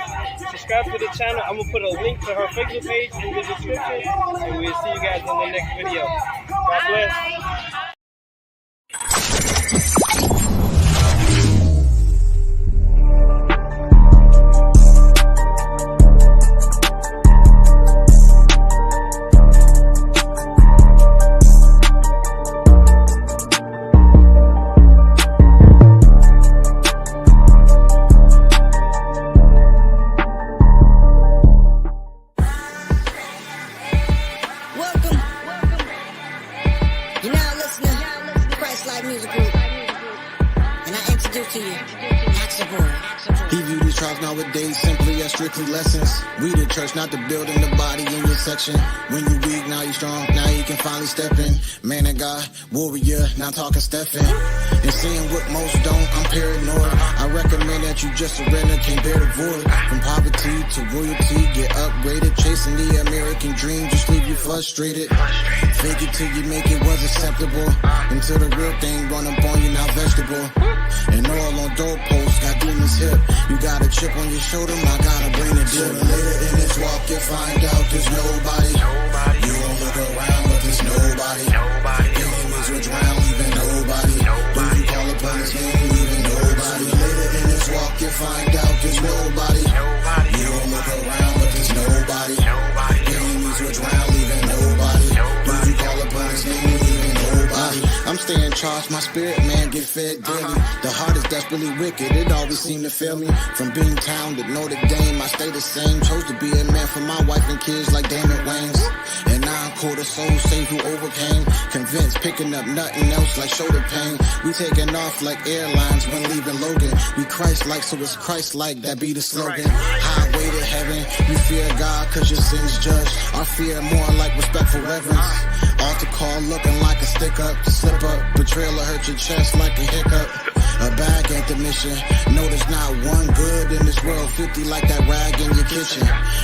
Subscribe to the channel. I'm gonna put a link to her Facebook page in the description, and we'll see you guys in the next video. God bless. Nowadays, simply as strictly lessons. We the church, not the building, the body in your section. When you weak, now you strong, now you can finally step in. Man of God, warrior, now talking Stephen. And seeing what most don't, I'm paranoid. I recommend that you just surrender, can't bear the void. From poverty to royalty, get upgraded. Chasing the American dream, just leave you frustrated. Fake it till you make it was acceptable. Until the real thing run up on you, now vegetable. And all on doorposts, got demons hip. You got a chip on your shoulder, I gotta bring it dip. Later in this walk, you find out there's nobody. You won't look around, but there's nobody. Enemies will drown, leaving nobody. When you call upon his name, leaving nobody. Later in this walk, you find out there's nobody. You won't look around, but there's nobody. Enemies will drown, leaving nobody. When you call upon his name, leaving nobody. I'm staying charged, my spirit man get fed daily. The heart is desperately wicked, it always seemed to fail me. From being town to Notre Dame, I stay the same. Chose to be a man for my wife and kids like Damon Wayans. And now I'm quarter soul, safe who overcame. Convinced, picking up nothing else like shoulder pain. We taking off like airlines when leaving Logan. We Christ-like, so it's Christ-like, that be the slogan. Highway to heaven, you fear God cause your sins judged. Our fear more like respectful reverence. Altar call looking like a stick up, slip up. Betrayal will hurt your chest like a hiccup. A bag ain't the mission. No, there's not one good in this world. 50 like that rag in your kitchen.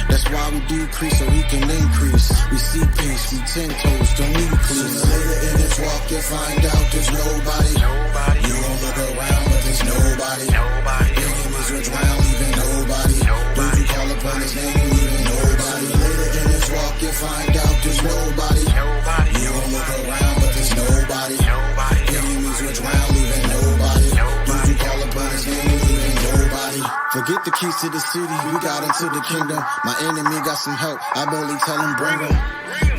That's why we decrease so we can increase. We see peace, we 10 toes, don't need clues. Later in this walk, you find out there's nobody. You won't look around, but there's nobody. Enemies will drown, leaving nobody. When you call upon his name, leaving nobody. Later in this walk, you find out there's nobody. You won't look around, but there's nobody. Enemies will drown, leaving nobody. When you call upon his name, leaving nobody. Forget the keys to the city, we got into the kingdom. My enemy got some help, I boldly tell him bring him.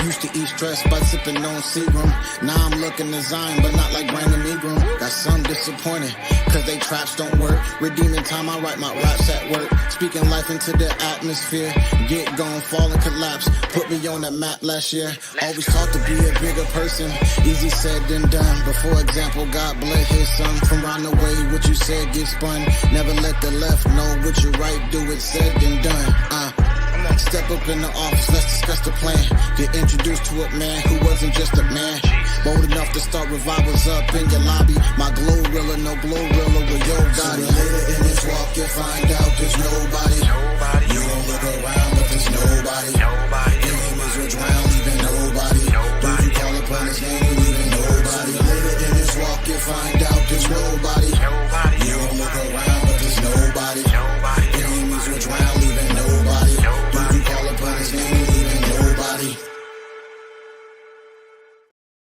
Used to eat stress by sipping on Seagram. Now I'm looking to Zion, but not like Brandon Ingram. Got some disappointed, cause they traps don't work. Redeeming time, I write my raps at work. Speaking life into the atmosphere. Get gone, fall and collapse. Put me on that map last year. Always taught to be a bigger person. Easy said than done. But for example, God bled his son. From round the way, what you said get spun. Never let the left know what you right, do it said and done. Step up in the office, let's discuss the plan. Get introduced to a man who wasn't just a man. Bold enough to start revivals up in your lobby. My Glorilla, no Glorilla with your body. Later in this walk, you find out there's nobody. You won't look around, but there's nobody.